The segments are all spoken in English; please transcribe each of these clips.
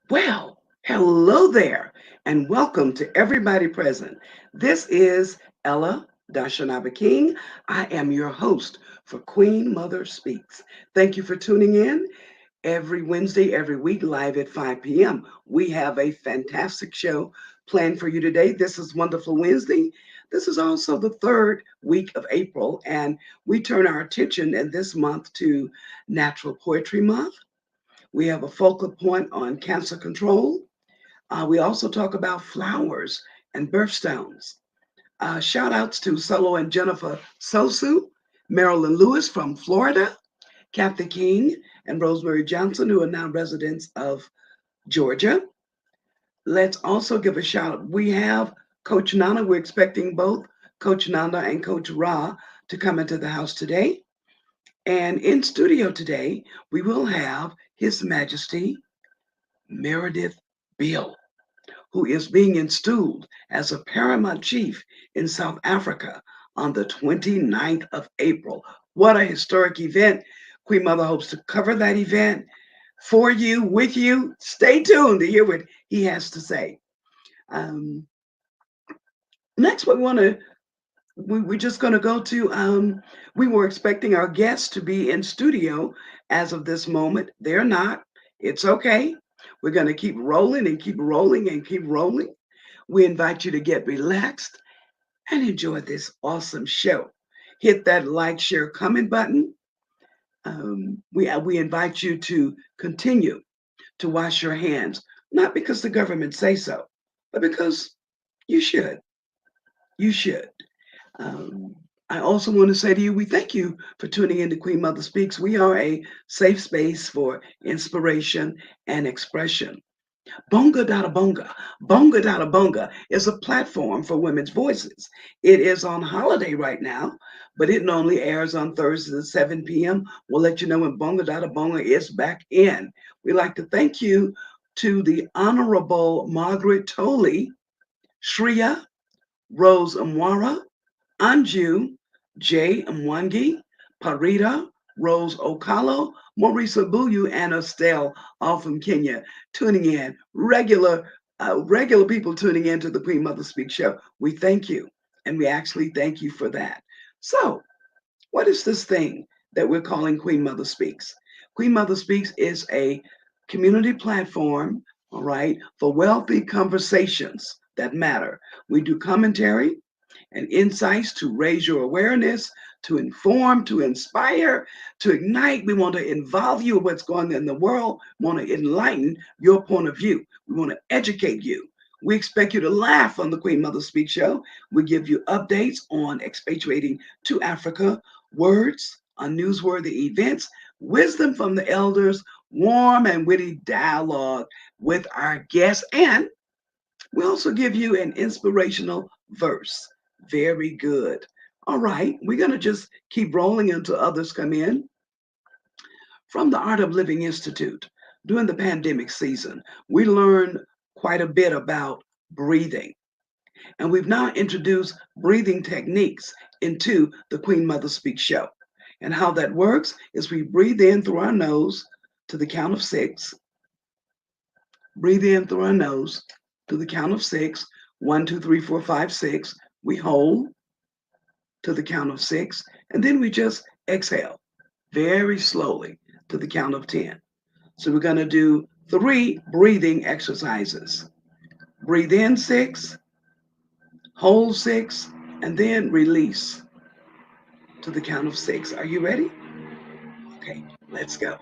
Well, hello there, and welcome to everybody present. This is Ella Dashanaba King. I am your host for Queen Mother Speaks. Thank you for tuning in every Wednesday, every week, live at 5 p.m. We have a fantastic show planned for you today. This is Wonderful Wednesday. This is also the third week of April, and we turn our attention in this month to Natural Poetry Month. We have a focal point on cancer control. We also talk about flowers and birthstones. Shout outs to Solo and Jennifer Sosu, Marilyn Lewis from Florida, Kathy King, and Rosemary Johnson, who are now residents of Georgia. Let's also give a shout out. We have Coach Nana. We're expecting both Coach Nana and Coach Ra to come into the house today. And in studio today, we will have His Majesty Meredith Beal, who is being installed as a Paramount Chief in South Africa on the 29th of April. What a historic event. Queen Mother hopes to cover that event for you, with you. Stay tuned to hear what he has to say. Um, Next, we're just going to go to, we were expecting our guests to be in studio as of this moment. They're not. It's okay. We're going to keep rolling and keep rolling and keep rolling. We invite you to get relaxed and enjoy this awesome show. Hit that like, share, comment button. We invite you to continue to wash your hands, not because the government say so, but because you should. You should. Um, I also want to say to you, we thank you for tuning in to Queen Mother Speaks. We are a safe space for inspiration and expression. Bonga Dada Bonga. Bonga Dada Bonga is a platform for women's voices. It is on holiday right now, but it normally airs on Thursdays at 7 p.m. We'll let you know when Bonga Dada Bonga is back in. We'd like to thank you to the Honorable Margaret Tolley, Shreya, Rose Amwara, Anju, Jay Mwangi, Parita, Rose Okalo, Maurice Abuyu, and Estelle, all from Kenya, tuning in. Regular people tuning in to the Queen Mother Speak show. We thank you, and we actually thank you for that. So, what is this thing that we're calling Queen Mother Speaks? Queen Mother Speaks is a community platform, all right, for wealthy conversations that matter. We do commentary and insights to raise your awareness, to inform, to inspire, to ignite. We want to involve you in what's going on in the world. We want to enlighten your point of view. We want to educate you. We expect you to laugh on the Queen Mother Speak Show. We give you updates on expatriating to Africa, words on newsworthy events, wisdom from the elders, warm and witty dialogue with our guests, and we also give you an inspirational verse. Very good. All right, we're going to just keep rolling until others come in. From the Art of Living Institute, during the pandemic season, we learned quite a bit about breathing. And we've now introduced breathing techniques into the Queen Mother Speak show. And how that works is we breathe in through our nose to the count of six, breathe in through our nose to the count of six. 1, 2, 3, 4, 5, 6. We hold to the count of six, and then we just exhale very slowly to the count of 10. So we're going to do 3 breathing exercises. Breathe in 6, hold 6, and then release to the count of 6. Are you ready? Okay, let's go.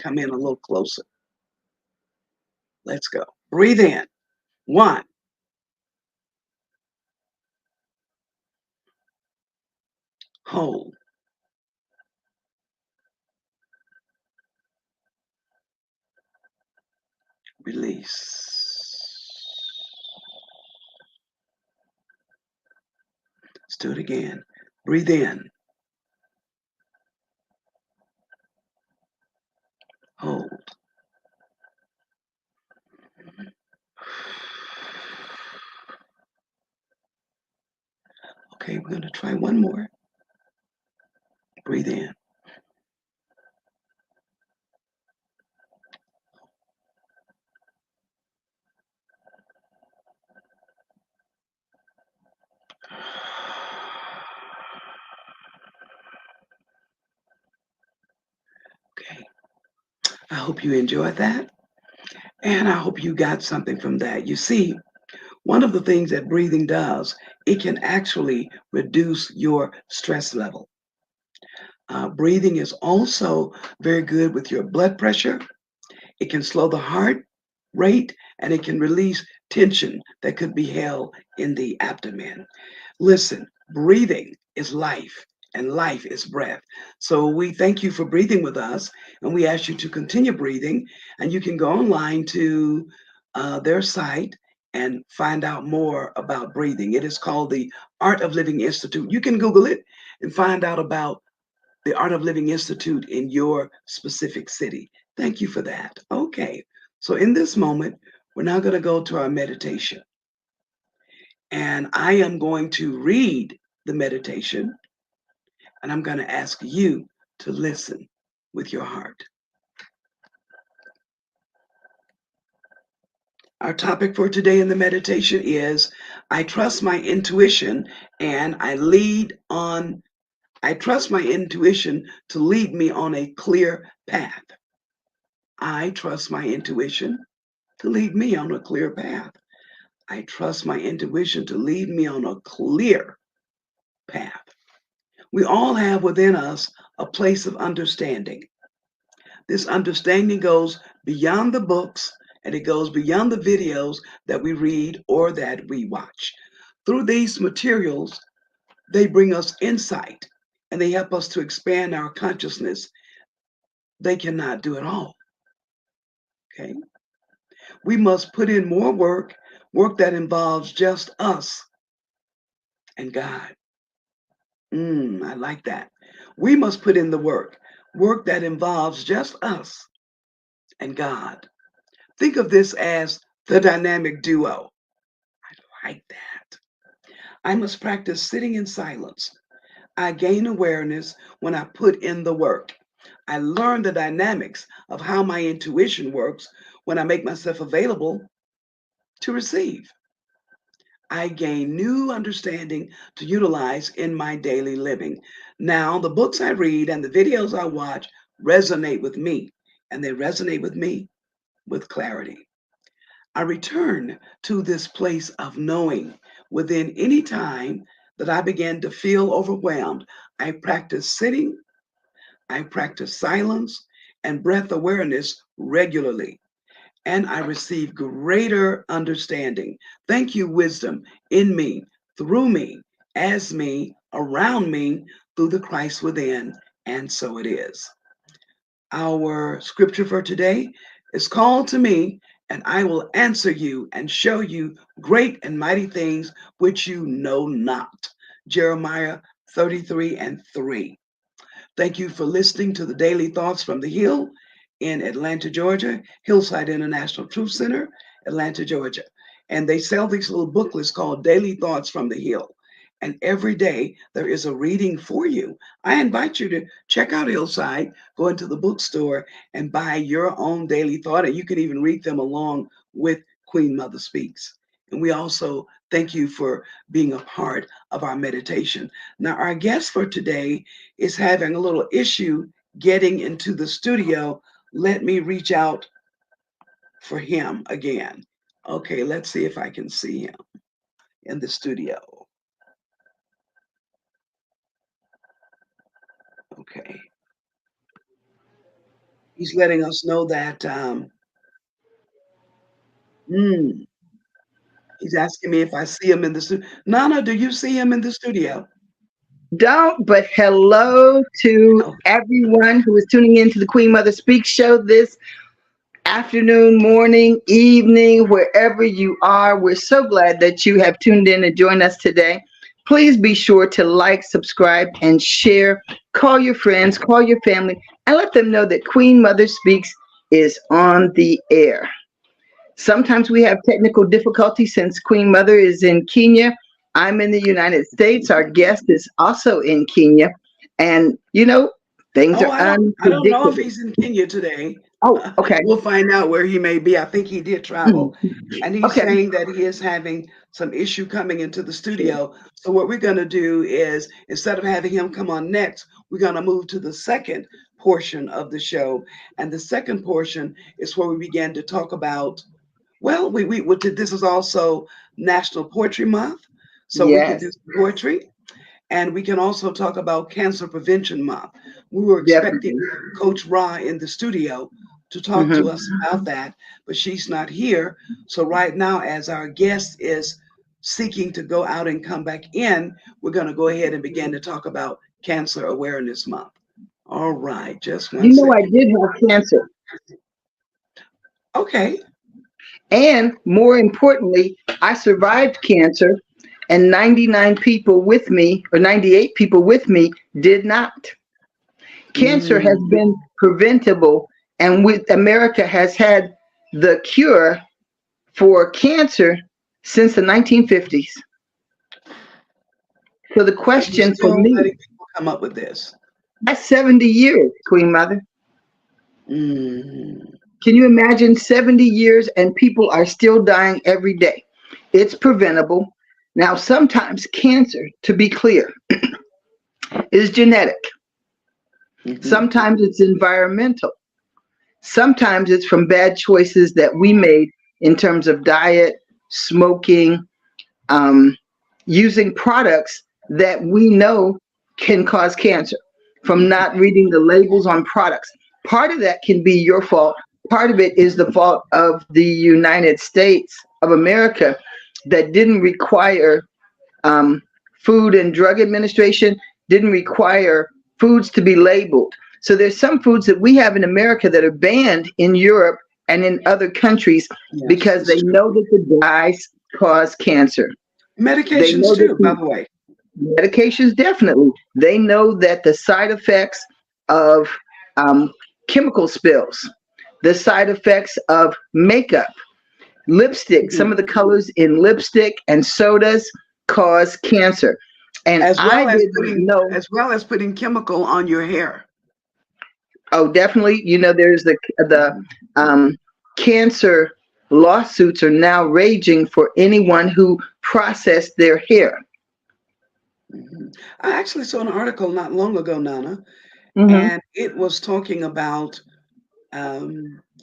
Come in a little closer. Let's go. Breathe in. 1, hold, release. Let's do it again. Breathe in. Hold. Okay, we're going to try one more. Breathe in. hope you enjoyed that. And I hope you got something from that. You see, one of the things that breathing does, it can actually reduce your stress level. Breathing is also very good with your blood pressure. It can slow the heart rate and it can release tension that could be held in the abdomen. Listen, breathing is life and life is breath. So we thank you for breathing with us and we ask you to continue breathing. And you can go online to their site and find out more about breathing. It is called the Art of Living Institute. You can Google it and find out about the Art of Living Institute in your specific city. Thank you for that. Okay, so in this moment, we're now going to go to our meditation. And I am going to read the meditation, and I'm going to ask you to listen with your heart. Our topic for today in the meditation is I trust my intuition and I trust my intuition to lead me on a clear path. I trust my intuition to lead me on a clear path. I trust my intuition to lead me on a clear path. We all have within us a place of understanding. This understanding goes beyond the books and it goes beyond the videos that we read or that we watch. Through these materials, they bring us insight and they help us to expand our consciousness. They cannot do it all. Okay? We must put in more work, work that involves just us and God. I like that. We must put in the work, work that involves just us and God. Think of this as the dynamic duo. I like that. I must practice sitting in silence. I gain awareness when I put in the work. I learn the dynamics of how my intuition works when I make myself available to receive. I gain new understanding to utilize in my daily living. Now, the books I read and the videos I watch resonate with me, and they resonate with me with clarity. I return to this place of knowing within any time that I begin to feel overwhelmed. I practice sitting, I practice silence and breath awareness regularly, and I receive greater understanding. Thank you, wisdom in me, through me, as me, around me, through the Christ within, and so it is. Our scripture for today is called to me, and I will answer you and show you great and mighty things which you know not. Jeremiah 33 and 3. Thank you for listening to the Daily Thoughts from the Hill in Atlanta, Georgia, Hillside International Truth Center, Atlanta, Georgia. And they sell these little booklets called Daily Thoughts from the Hill. And every day there is a reading for you. I invite you to check out Hillside, go into the bookstore and buy your own daily thought. And you can even read them along with Queen Mother Speaks. And we also thank you for being a part of our meditation. Now, our guest for today is having a little issue getting into the studio. Let me reach out for him again. Okay, let's see if I can see him in the studio. Okay. He's letting us know that mm, he's asking me if I see him in the studio. Nana, do you see him in the studio? Don't, but hello to Oh, everyone who is tuning in to the Queen Mother Speaks show this afternoon, morning, evening, wherever you are. We're so glad that you have tuned in and joined us today. Please be sure to like, subscribe, and share. Call your friends, call your family, and let them know that Queen Mother Speaks is on the air. Sometimes we have technical difficulties since Queen Mother is in Kenya. I'm in the United States. Our guest is also in Kenya. And, things oh, are I don't know if unpredictable. he's in Kenya today. Oh, okay. We'll find out where he may be. I think he did Mm, travel. And he's okay. saying that he is having some issue coming into the studio. So what we're going to do is instead of having him come on next, we're going to move to the second portion of the show. And the second portion is where we began to talk about, well, this is also National Poetry Month. So we could Yes, do some poetry. And we can also talk about Cancer Prevention Month. We were expecting definitely. Coach Ra in the studio to talk to Hmm. us about that, but she's not here. So right now, as our guest is seeking to go out and come back in, we're going to go ahead and begin to talk about Cancer Awareness Month. All right, just one You know, I second. did have cancer. Okay. And more importantly, I survived cancer, and 99 people with me, or 98 people with me, did not. Cancer has Mm, been preventable, and with America has had the cure for cancer since the 1950s. So the and we're question for still me, letting people come up with this. that's 70 years, Queen Mother. Mm, Can you imagine 70 years and people are still dying every day? It's preventable. Now, sometimes cancer, to be clear, is genetic. mhm. Sometimes it's environmental. Sometimes it's from bad choices that we made in terms of diet, smoking, um, using products that we know can cause cancer, from not reading the labels on products. Part of that can be your fault. Part of it is the fault of the United States of America that didn't require um, Food and Drug Administration, didn't require foods to be labeled. So there's some foods that we have in America that are banned in Europe and in other countries Yes, because it's they true. know that the dyes cause cancer. They Medications know that too, by the the way. medications, definitely. They know that the side effects of um, chemical spills, the side effects of makeup, lipstick, some Mhm. of the colors in lipstick and sodas cause cancer. And As I well as didn't putting know. as well as putting chemical on your hair. Oh, definitely. You know, there's the Mhm. cancer lawsuits are now raging for anyone who processed their hair. Mhm. I actually saw an article not long ago, Nana, Hmm. and it was talking about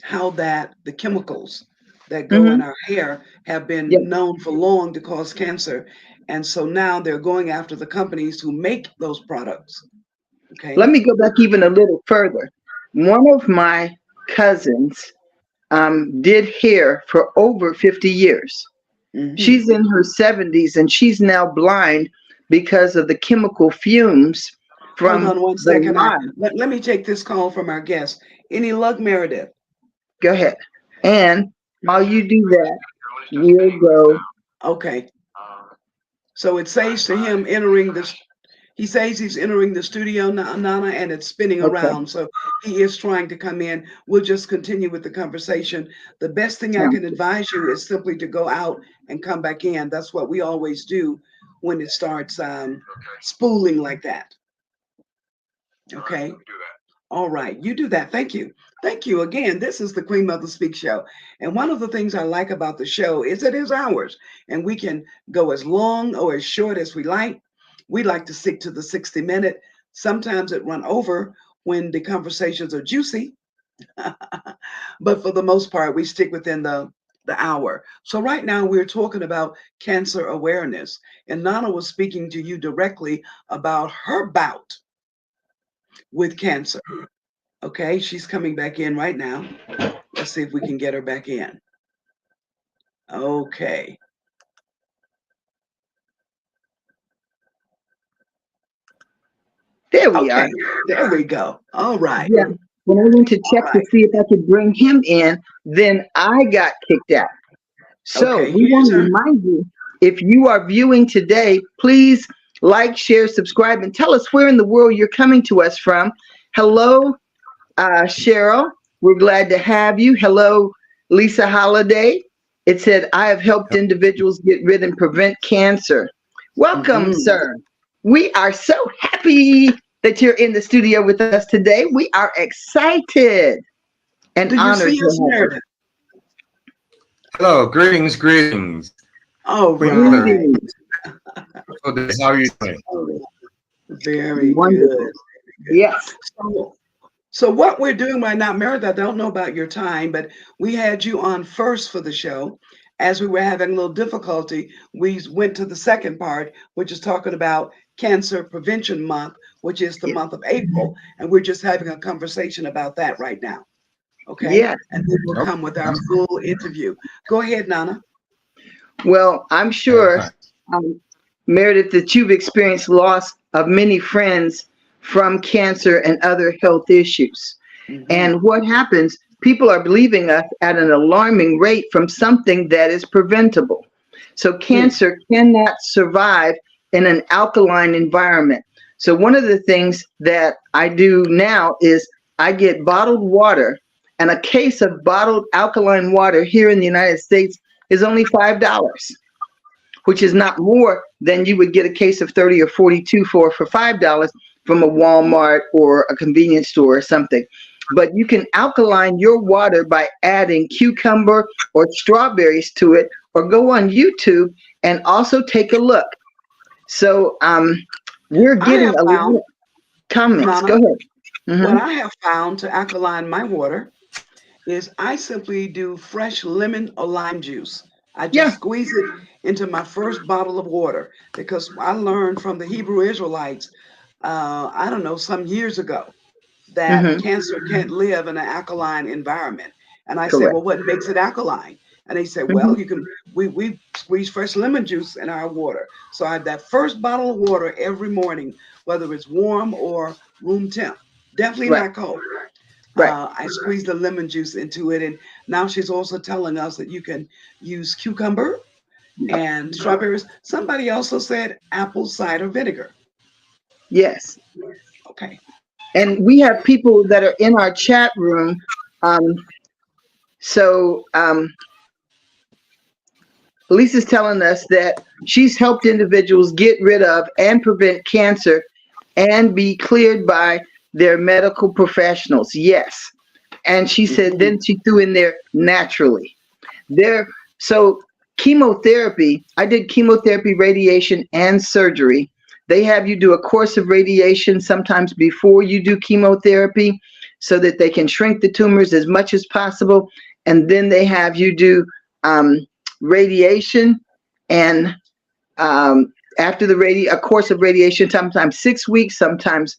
how that the chemicals that go in Hmm. our hair have Yep. been known for long to cause cancer, and so now they're going after the companies who make those products. Let Okay. me go back even a little further. One of my cousins did hair for over 50 years. Hmm. She's in her 70s and she's now blind because of the chemical fumes Hold from on one the second. lime. Let me take this call from our guest. Any luck, Meredith? Go ahead. And while you do that, we'll go. Okay. So it says to him entering this. He says he's entering the studio, Nana, and it's spinning Okay. around. So he is trying to come in. We'll just continue with the conversation. The best thing I Sounds can good. advise you is simply to go out and come back in. That's what we always do when it starts spooling like that. Okay. All right. You do that. Thank you. Thank you again. This is the Queen Mother Speak Show. And one of the things I like about the show is it is ours, and we can go as long or as short as we like. We like to stick to the 60-minute. Sometimes it run over when the conversations are juicy, but for the most part, we stick within the hour. So right now we're talking about cancer awareness, and Nana was speaking to you directly about her bout with cancer. Okay, she's coming back in right now. Let's see if we can get her back in. Okay. There we are. Okay. There we go. All right. Yeah. When I went to All check to right. see if I could bring him in, then I got kicked out. So Okay. we Here's want to her. remind you, if you are viewing today, please like, share, subscribe, and tell us where in the world you're coming to us from. Hello, Cheryl. We're glad to have you. Hello, Lisa Holiday. It said, I have helped individuals get rid and prevent cancer. Welcome, Hmm. sir. We are so happy that you're in the studio with us today. We are excited and Do you honored see to us, have you. Meredith? Hello, greetings, greetings. All Queen Mother, right. Greetings. so this, how are you doing? All right. Very good. Wonderful. Very good. Yes. So So what we're doing right now, Meredith, I don't know about your time, but we had you on first for the show. As we were having a little difficulty, we went to the second part, which is talking about Cancer Prevention Month, which is the Yeah. month of April, and we're just having a conversation about that right now. Okay, Yeah. and then we'll Okay. come with our full interview. Go ahead, Nana. Well, I'm sure, Okay. um, Meredith, that you've experienced loss of many friends from cancer and other health issues. Hmm. And what happens? People are leaving us at an alarming rate from something that is preventable. So cancer cannot survive in an alkaline environment. So one of the things that I do now is I get bottled water, and a case of bottled alkaline water here in the United States is only $5, which is not more than you would get a case of 30 or 42 for $5 from a Walmart or a convenience store or something. But you can alkaline your water by adding cucumber or strawberries to it, or go on YouTube and also take a look. So we're I getting have a lot found, of comments. Go Nana, ahead. what Hmm. I have found to alkaline my water is I simply do fresh lemon or lime juice. I just Yeah. squeeze it into my first bottle of water because I learned from the Hebrew Israelites, I don't know, some years ago, that Hmm. cancer can't live in an alkaline environment. And I said, Correct. well, what makes it alkaline? And they said, Hmm. well, we squeeze fresh lemon juice in our water. So I have that first bottle of water every morning, whether it's warm or room temp, definitely Right. not cold. Right. I squeeze the lemon juice into it. And now she's also telling us that you can use cucumber Yep. and strawberries. Somebody also said apple cider vinegar. Yes. Okay. And we have people that are in our chat room. Um, so Lisa's telling us that she's helped individuals get rid of and prevent cancer and be cleared by their medical professionals. Yes. And she said, Mhm. then she threw in there naturally. There, so chemotherapy, I did chemotherapy, radiation, and surgery. They have you do a course of radiation sometimes before you do chemotherapy so that they can shrink the tumors as much as possible. And then they have you do um, radiation, and after a course of radiation, sometimes 6 weeks, sometimes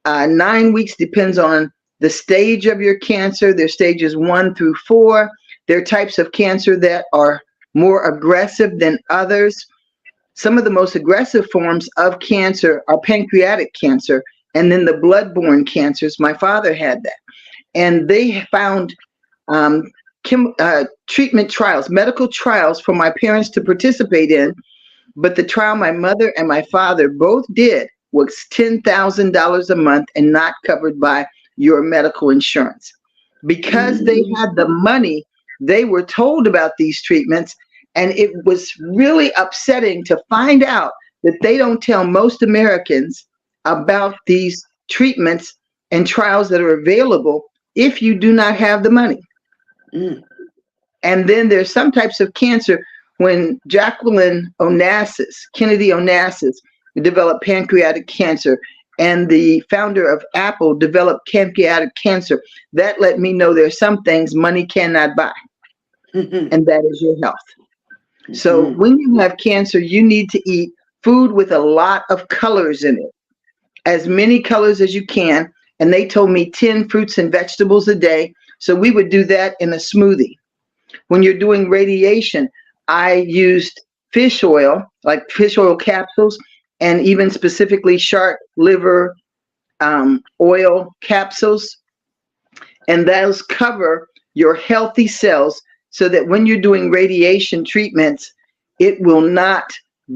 9 weeks, depends on the stage of your cancer. There's stages 1 through 4. There are types of cancer that are more aggressive than others. Some of the most aggressive forms of cancer are pancreatic cancer and then the blood-borne cancers. My father had that. And they found um, treatment trials, medical trials for my parents to participate in. But the trial my mother and my father both did was $10,000 a month and not covered by your medical insurance. Because they Mm. had the money, they were told about these treatments, and it was really upsetting to find out that they don't tell most Americans about these treatments and trials that are available if you do not have the money. Mm. And then there's some types of cancer. When Jacqueline Onassis, Kennedy Onassis, developed pancreatic cancer, and the founder of Apple developed pancreatic cancer, that let me know there's some things money cannot buy, Mhm. and that is your health. So Mhm. when you have cancer, you need to eat food with a lot of colors in it, as many colors as you can. And they told me 10 fruits and vegetables a day. So we would do that in a smoothie. When you're doing radiation, I used fish oil, like fish oil capsules, and even specifically shark liver oil capsules. And those cover your healthy cells so that when you're doing radiation treatments, it will not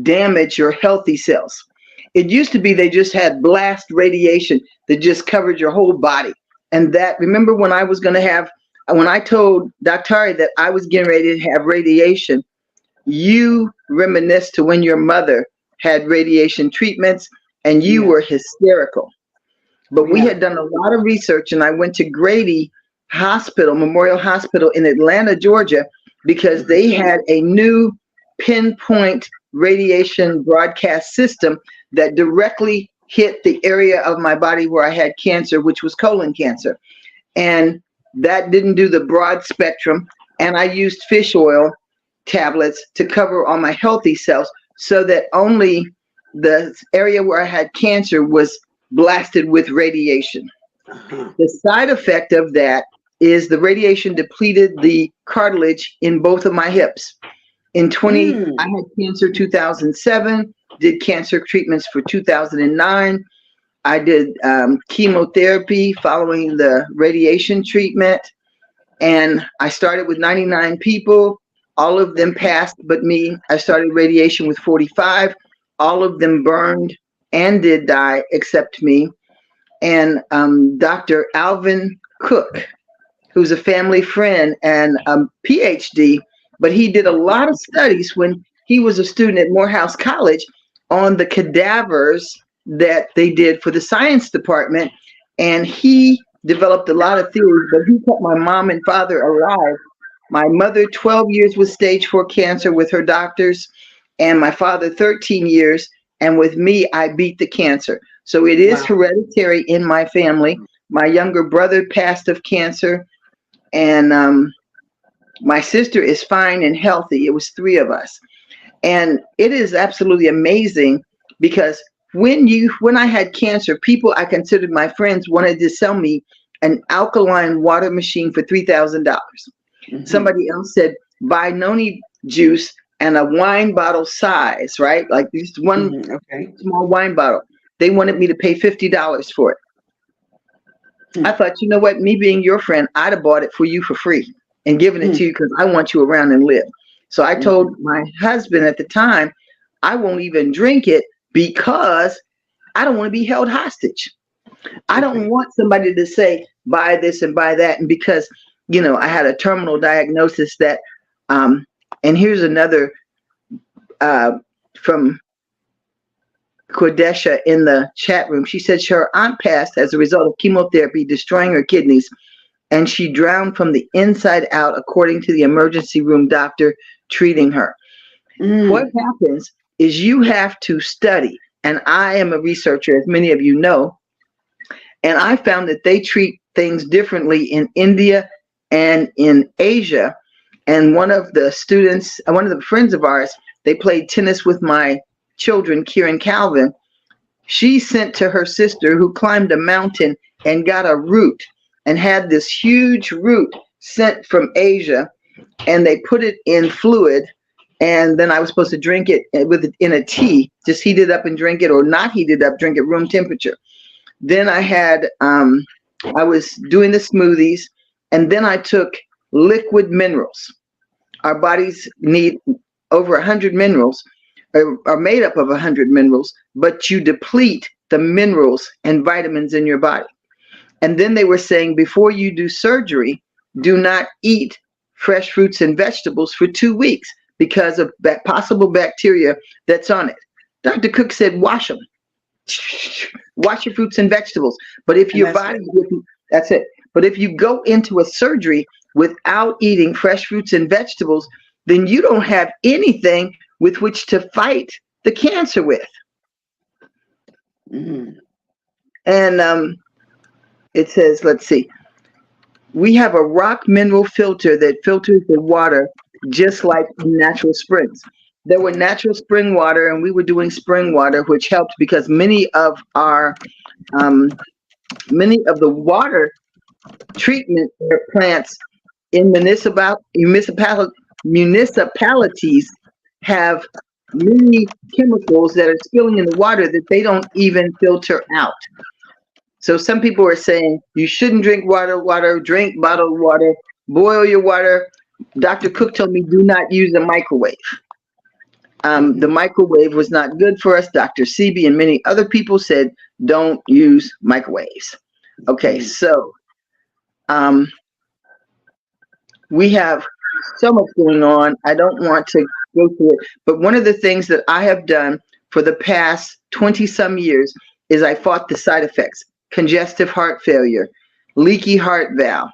damage your healthy cells. It used to be they just had blast radiation that just covered your whole body. And that, remember when when I told Dr. that I was getting ready to have radiation, you reminisced to when your mother had radiation treatments and you Yeah. were hysterical. But we Yeah. had done a lot of research, and I went to Grady Hospital, Memorial Hospital in Atlanta, Georgia, because Mhm. they had a new pinpoint radiation broadcast system that directly hit the area of my body where I had cancer, which was colon cancer. And that didn't do the broad spectrum. And I used fish oil tablets to cover all my healthy cells so that only the area where I had cancer was blasted with radiation. The side effect of that is the radiation depleted the cartilage in both of my hips. I had cancer 2007, did cancer treatments for 2009. I did chemotherapy following the radiation treatment. And I started with 99 people. All of them passed but me. I started radiation with 45. All of them burned and did die except me. And Dr. Alvin Cook, who's a family friend and a PhD, but he did a lot of studies when he was a student at Morehouse College on the cadavers that they did for the science department. And he developed a lot of theories, but he kept my mom and father alive. My mother, 12 years with stage 4 cancer with her doctors, and my father, 13 years. And with me, I beat the cancer. So it is hereditary in my family. My younger brother passed of cancer, and my sister is fine and healthy. It was 3 of us. And it is absolutely amazing because when I had cancer, people I considered my friends wanted to sell me an alkaline water machine for $3,000. Somebody else said, buy noni juice and a wine bottle size, right? Like this one small wine bottle. They wanted me to pay $50 for it. I thought, you know what? Me being your friend, I'd have bought it for you for free and given it to you because I want you around and live. So I told my husband at the time, I won't even drink it because I don't want to be held hostage. I don't want somebody to say, buy this and buy that. And because, you know, I had a terminal diagnosis that, and here's another from Cordesha in the chat room. She said her aunt passed as a result of chemotherapy destroying her kidneys, and she drowned from the inside out, according to the emergency room doctor treating her. What happens is you have to study, and I am a researcher, as many of you know, and I found that they treat things differently in India and in Asia. And one of the students, one of the friends of ours, they played tennis with my children, Kieran Calvin. She sent to her sister, who climbed a mountain and got a root and had this huge root sent from Asia, and they put it in fluid, and then I was supposed to drink it in a tea, just heat it up and drink it, or not heat it up, drink it room temperature. Then I had, I was doing the smoothies, and then I took liquid minerals. Our bodies need over 100 minerals, are made up of 100 minerals, but you deplete the minerals and vitamins in your body. And then they were saying, before you do surgery, do not eat fresh fruits and vegetables for 2 weeks because of that possible bacteria that's on it. Dr. Cook said, wash them. Wash your fruits and vegetables. But if your body, that's it. But if you go into a surgery without eating fresh fruits and vegetables, then you don't have anything with which to fight the cancer with. And it says, let's see, we have a rock mineral filter that filters the water just like natural springs. There were natural spring water, and we were doing spring water, which helped because many of our many of the water treatment plants in municipalities have many chemicals that are spilling in the water that they don't even filter out. So some people are saying you shouldn't drink water, drink bottled water, boil your water. Dr. Cook told me do not use a microwave. The microwave was not good for us. Dr. Sebi and many other people said don't use microwaves. Okay, so we have so much going on. I don't want to go through it, but one of the things that I have done for the past 20 some years is I fought the side effects: congestive heart failure, leaky heart valve.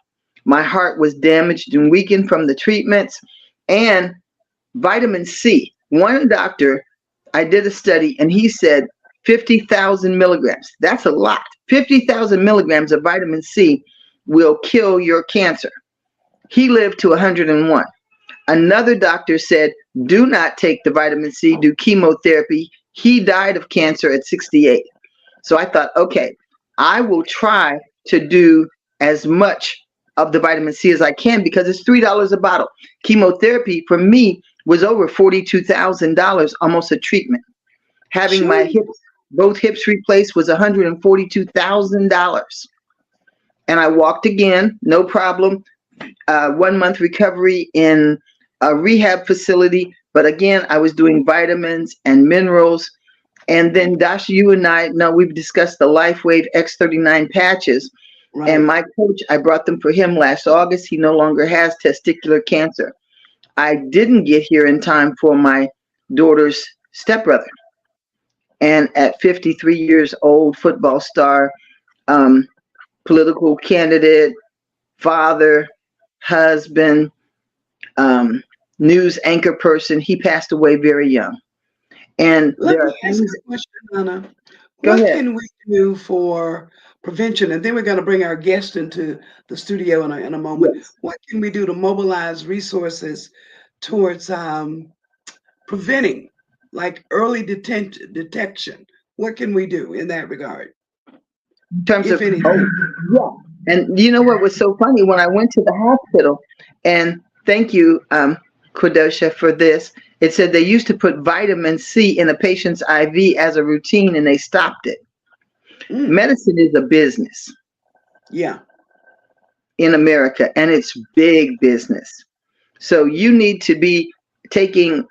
My heart was damaged and weakened from the treatments, and vitamin C. One doctor, I did a study, and he said 50,000 milligrams. That's a lot. 50,000 milligrams of vitamin C will kill your cancer. He lived to 101. Another doctor said, do not take the vitamin C, do chemotherapy. He died of cancer at 68. So I thought, okay, I will try to do as much of the vitamin C as I can because it's $3 a bottle. Chemotherapy for me was over $42,000, almost a treatment. Having my hips, both hips replaced was $142,000. And I walked again, no problem. 1 month recovery in a rehab facility. But again, I was doing vitamins and minerals. And then Dasha, you and I, now we've discussed the LifeWave X39 patches. Right. And my coach, I brought them for him last August. He no longer has testicular cancer. I didn't get here in time for my daughter's stepbrother. And at 53 years old, football star, political candidate, father, husband, news anchor person, he passed away very young. And let me ask you a question, Nana. What can we do for prevention? And then we're going to bring our guest into the studio in a moment. Yes. What can we do to mobilize resources towards preventing, like early detection? What can we do in that regard? In terms of, yeah. And you know what was so funny? When I went to the hospital, and thank you, Quadosha, for this, it said they used to put vitamin C in a patient's IV as a routine, and they stopped it. Medicine is a business. Yeah. In America, and it's big business. So you need to be taking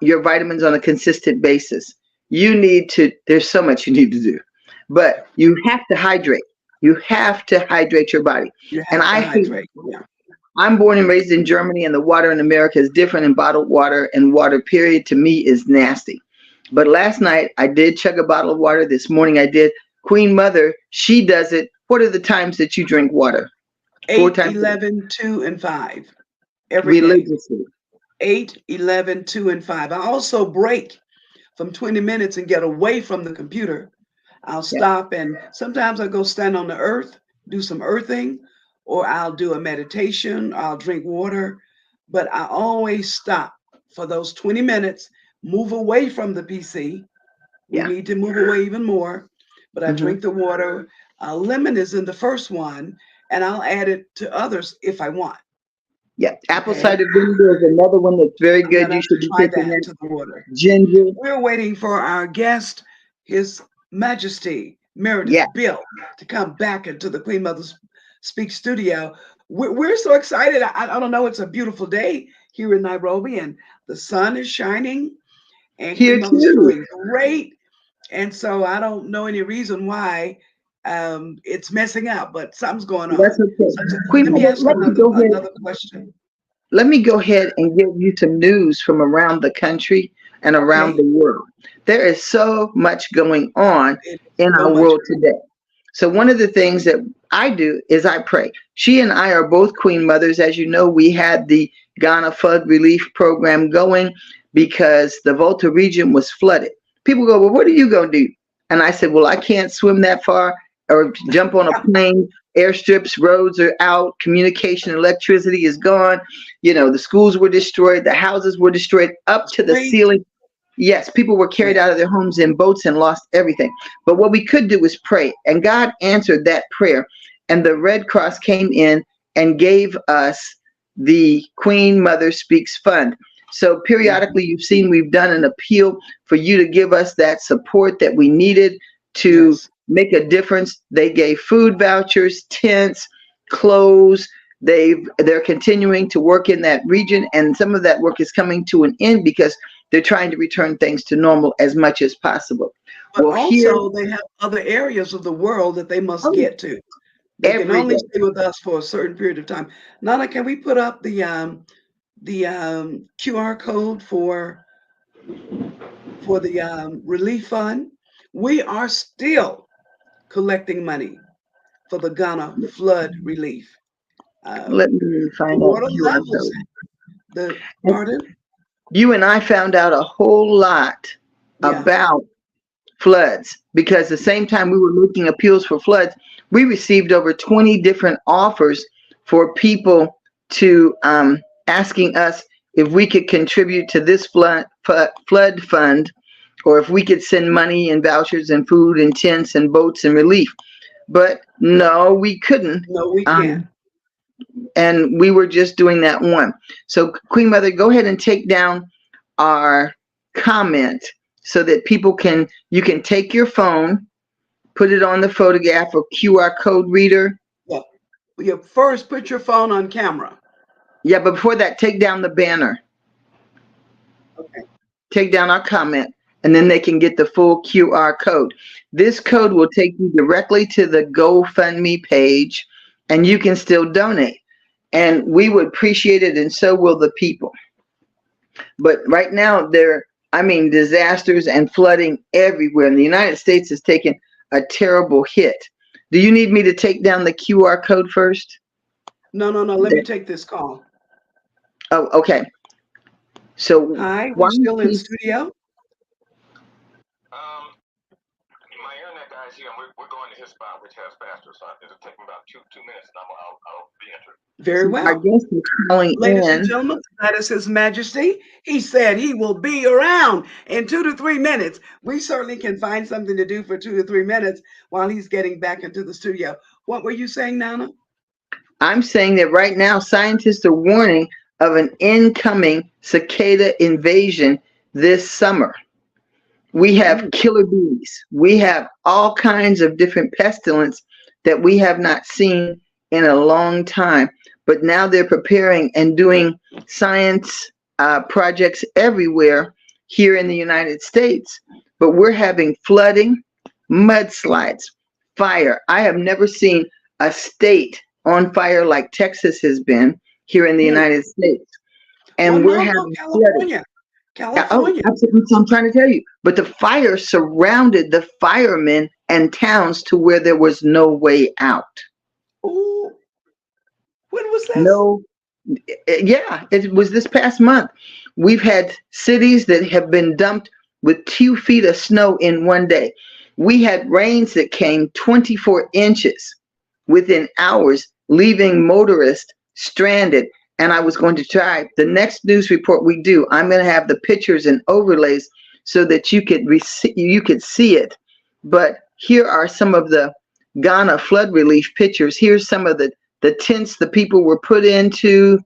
your vitamins on a consistent basis. You need to, there's so much you need to do, but you have to hydrate. You have to hydrate your body. And I'm born and raised in Germany, and the water in America is different, and bottled water and water, period, to me is nasty. But last night I did chug a bottle of water. This morning I did. Queen Mother, she does it. What are the times that you drink water? 8, 11, 2, and 5. Every religiously. Day. 8, 11, 2, and 5. I also break from 20 minutes and get away from the computer. I'll stop, and sometimes I go stand on the earth, do some earthing, or I'll do a meditation, I'll drink water, but I always stop for those 20 minutes, move away from the PC. We need to move away even more, but I drink the water. Lemon is in the first one, and I'll add it to others if I want. Yeah, apple cider vinegar is another one that's very good. You should be taking that to the water. Ginger. We're waiting for our guest, His Majesty MEREDITH BEAL, to come back into the Queen Mother Speak studio. We're so excited. I don't know. It's a beautiful day here in Nairobi, and the sun is shining, and here Queen Mother's doing great. And so I don't know any reason why it's messing up, but something's going on. That's okay. So Queen Mother, let me go ahead. Another question. Let me go ahead and give you some news from around the country and around the world. There is so much going on in our world today. So one of the things that I do is I pray. She and I are both Queen Mothers. As you know, we had the Ghana flood relief program going because the Volta region was flooded. People go, well, what are you going to do? And I said, well, I can't swim that far or jump on a plane. Airstrips, roads are out, communication, electricity is gone. You know, the schools were destroyed, the houses were destroyed up to the ceiling. Yes, people were carried out of their homes in boats and lost everything. But what we could do was pray, and God answered that prayer. And the Red Cross came in and gave us the Queen Mother Speaks Fund. So periodically, you've seen we've done an appeal for you to give us that support that we needed to make a difference. They gave food vouchers, tents, clothes. They're continuing to work in that region, and some of that work is coming to an end because they're trying to return things to normal as much as possible. But also, they have other areas of the world that they must get to. They can only stay with us for a certain period of time. Nana, can we put up the QR code for the relief fund? We are still collecting money for the Ghana flood relief. Let me find out. Pardon? You and I found out a whole lot about floods, because the same time we were making appeals for floods, we received over 20 different offers for people to asking us if we could contribute to this flood fund, or if we could send money and vouchers and food and tents and boats and relief. But no, we couldn't. No, we can't. And we were just doing that one. So Queen Mother, go ahead and take down our comment so that you can take your phone, put it on the photograph or QR code reader. Yeah. You first put your phone on camera. Yeah, but before that, take down the banner. Okay. Take down our comment, and then they can get the full QR code. This code will take you directly to the GoFundMe page, and you can still donate. And we would appreciate it, and so will the people. But right now, disasters and flooding everywhere. And the United States has taken a terrible hit. Do you need me to take down the QR code first? No. Let me take this call. Oh, okay. So hi, we're still in studio. My internet guy's here, and we're going to his spot, which has faster, so it'll take me about two minutes, and I'll be entered. Very well. I guess we're calling Ladies and gentlemen, that is His Majesty. He said he will be around in 2 to 3 minutes. We certainly can find something to do for 2 to 3 minutes while he's getting back into the studio. What were you saying, Nana? I'm saying that right now, scientists are warning of an incoming cicada invasion this summer. We have killer bees. We have all kinds of different pestilence that we have not seen in a long time. But now they're preparing and doing science projects everywhere here in the United States. But we're having flooding, mudslides, fire. I have never seen a state on fire like Texas has been here in the United States. And we're having California. Oh, absolutely. So I'm trying to tell you. But the fire surrounded the firemen and towns to where there was no way out. Ooh. When was that? No. Yeah, it was this past month. We've had cities that have been dumped with 2 feet of snow in one day. We had rains that came 24 inches within hours, leaving motorists stranded. And I was going to try the next news report we do. I'm going to have the pictures and overlays so that you could see it. But here are some of the Ghana flood relief pictures. Here's some of the tents the people were put into.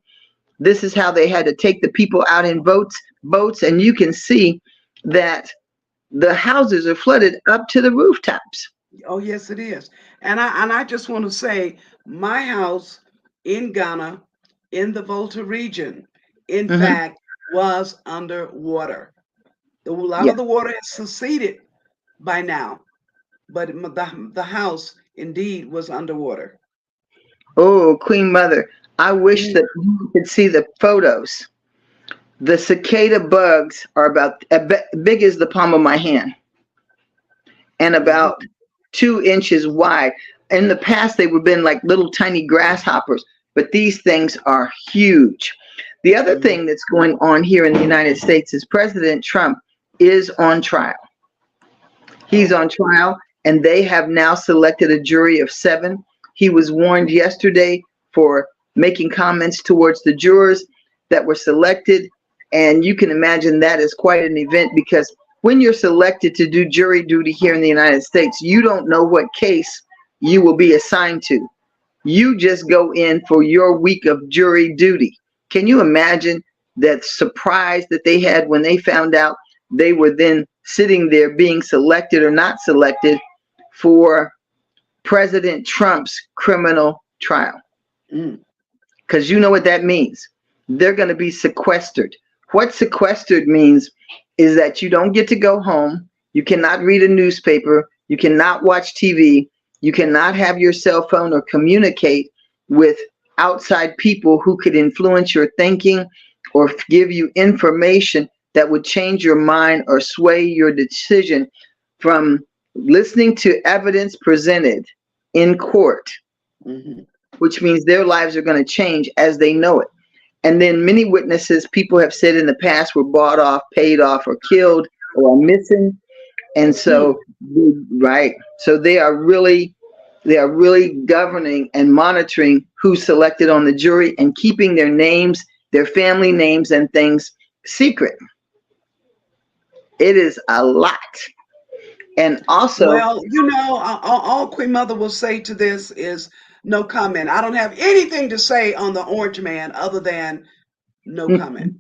This is how they had to take the people out in boats, and you can see that the houses are flooded up to the rooftops. Oh, yes, it is. And I just want to say, my house in Ghana, in the Volta region, in fact, was underwater. A lot of the water has receded by now, but the house indeed was underwater. Oh, Queen Mother, I wish that you could see the photos. The cicada bugs are about big as the palm of my hand and about 2 inches wide. In the past, they would have been like little tiny grasshoppers, but these things are huge. The other thing that's going on here in the United States is President Trump is on trial. He's on trial, and they have now selected a jury of 7. He was warned yesterday for making comments towards the jurors that were selected. And you can imagine that is quite an event, because when you're selected to do jury duty here in the United States, you don't know what case you will be assigned to. You just go in for your week of jury duty. Can you imagine that surprise that they had when they found out they were then sitting there being selected or not selected for President Trump's criminal trial? Because you know what that means. They're going to be sequestered. What sequestered means is that you don't get to go home. You cannot read a newspaper. You cannot watch TV. You cannot have your cell phone or communicate with outside people who could influence your thinking or give you information that would change your mind or sway your decision from listening to evidence presented in court, which means their lives are going to change as they know it. And then many witnesses, people have said in the past, were bought off, paid off, or killed, or are missing. And so, right. So they are really governing and monitoring who's selected on the jury and keeping their names, their family names and things secret. It is a lot. And also, Well, all Queen Mother will say to this is no comment. I don't have anything to say on the Orange Man other than no comment.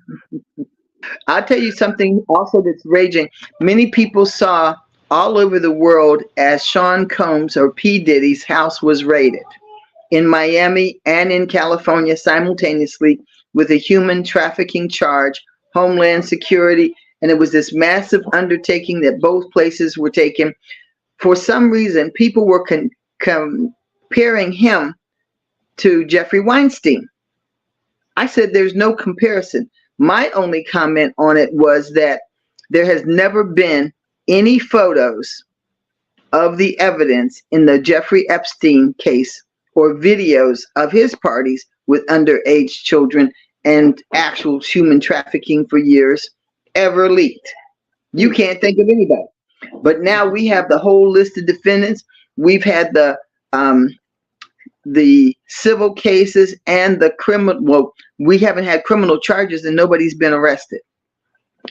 I'll tell you something also that's raging. Many people saw all over the world as Sean Combs or P. Diddy's house was raided in Miami and in California simultaneously with a human trafficking charge, Homeland Security, and it was this massive undertaking that both places were taken. For some reason, people were comparing him to Jeffrey Weinstein. I said there's no comparison. My only comment on it was that there has never been any photos of the evidence in the Jeffrey Epstein case or videos of his parties with underage children and actual human trafficking for years ever leaked. You can't think of anybody. But now we have the whole list of defendants. We've had the civil cases and the criminal. Well, we haven't had criminal charges and nobody's been arrested.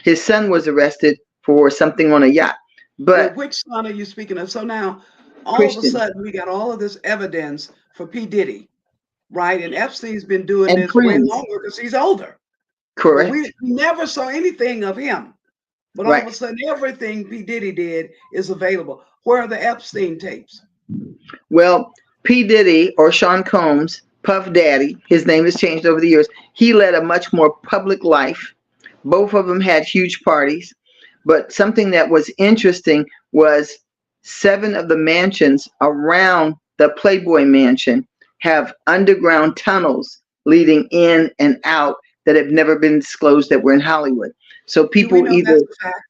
His son was arrested for something on a yacht. But which son are you speaking of? So now, all Christian. of a sudden, we got all of this evidence for P. Diddy, right? And Epstein's been doing And this friends. way longer because he's older. Correct. We never saw anything of him. But all Right. of a sudden, everything P. Diddy did is available. Where are the Epstein tapes? Well, P. Diddy or Sean Combs, Puff Daddy, his name has changed over the years. He led a much more public life. Both of them had huge parties. But something that was interesting was 7 of the mansions around the Playboy Mansion have underground tunnels leading in and out that have never been disclosed that were in Hollywood. So people Do we know either, that's a fact?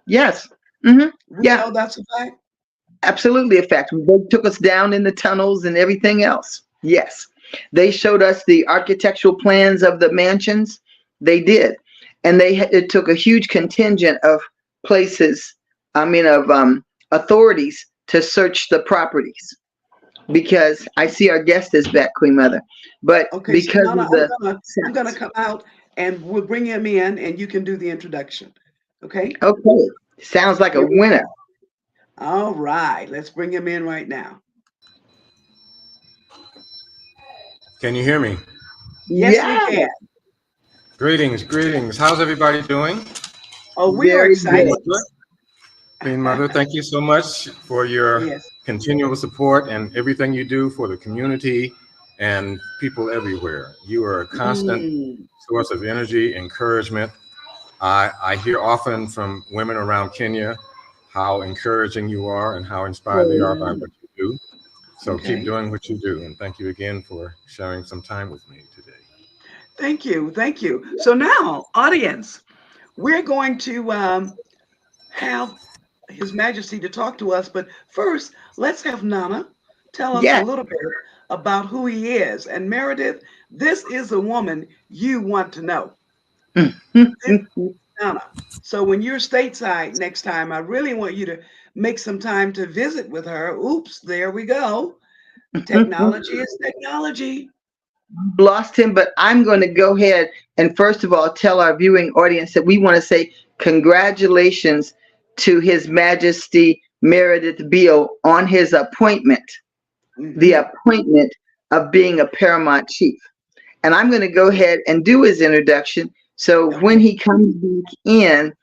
yes, We yeah, know that's a fact. absolutely a fact. They took us down in the tunnels and everything else. Yes, they showed us the architectural plans of the mansions. They did, and it took a huge contingent of places. Authorities to search the properties. Because I see our guest is back, Queen Mother, but Okay, because so Nana, of the I'm gonna come out and we'll bring him in, and you can do the introduction. Okay. okay, sounds like a winner. All right, let's bring him in right now. Can you hear me? Yes, we can. Greetings. How's everybody doing? Oh, we are Very excited. Queen Mother, thank you so much for your Yes. continual support and everything you do for the community and people everywhere. You are a constant source of energy, encouragement. I hear often from women around Kenya how encouraging you are and how inspired they are by what you do. So keep doing what you do. And thank you again for sharing some time with me today. Thank you. Thank you. So now, audience, we're going to have His Majesty to talk to us. But first, let's have Nana tell us a little bit about who he is. And Meredith, this is a woman you want to know. Nana. So when you're stateside next time, I really want you to make some time to visit with her. Oops, there we go. Technology is technology. Lost him, but I'm going to go ahead and first of all tell our viewing audience that we want to say congratulations to His Majesty Meredith Beal on his appointment, the appointment of being a Paramount Chief. And I'm going to go ahead and do his introduction. So when he comes back in,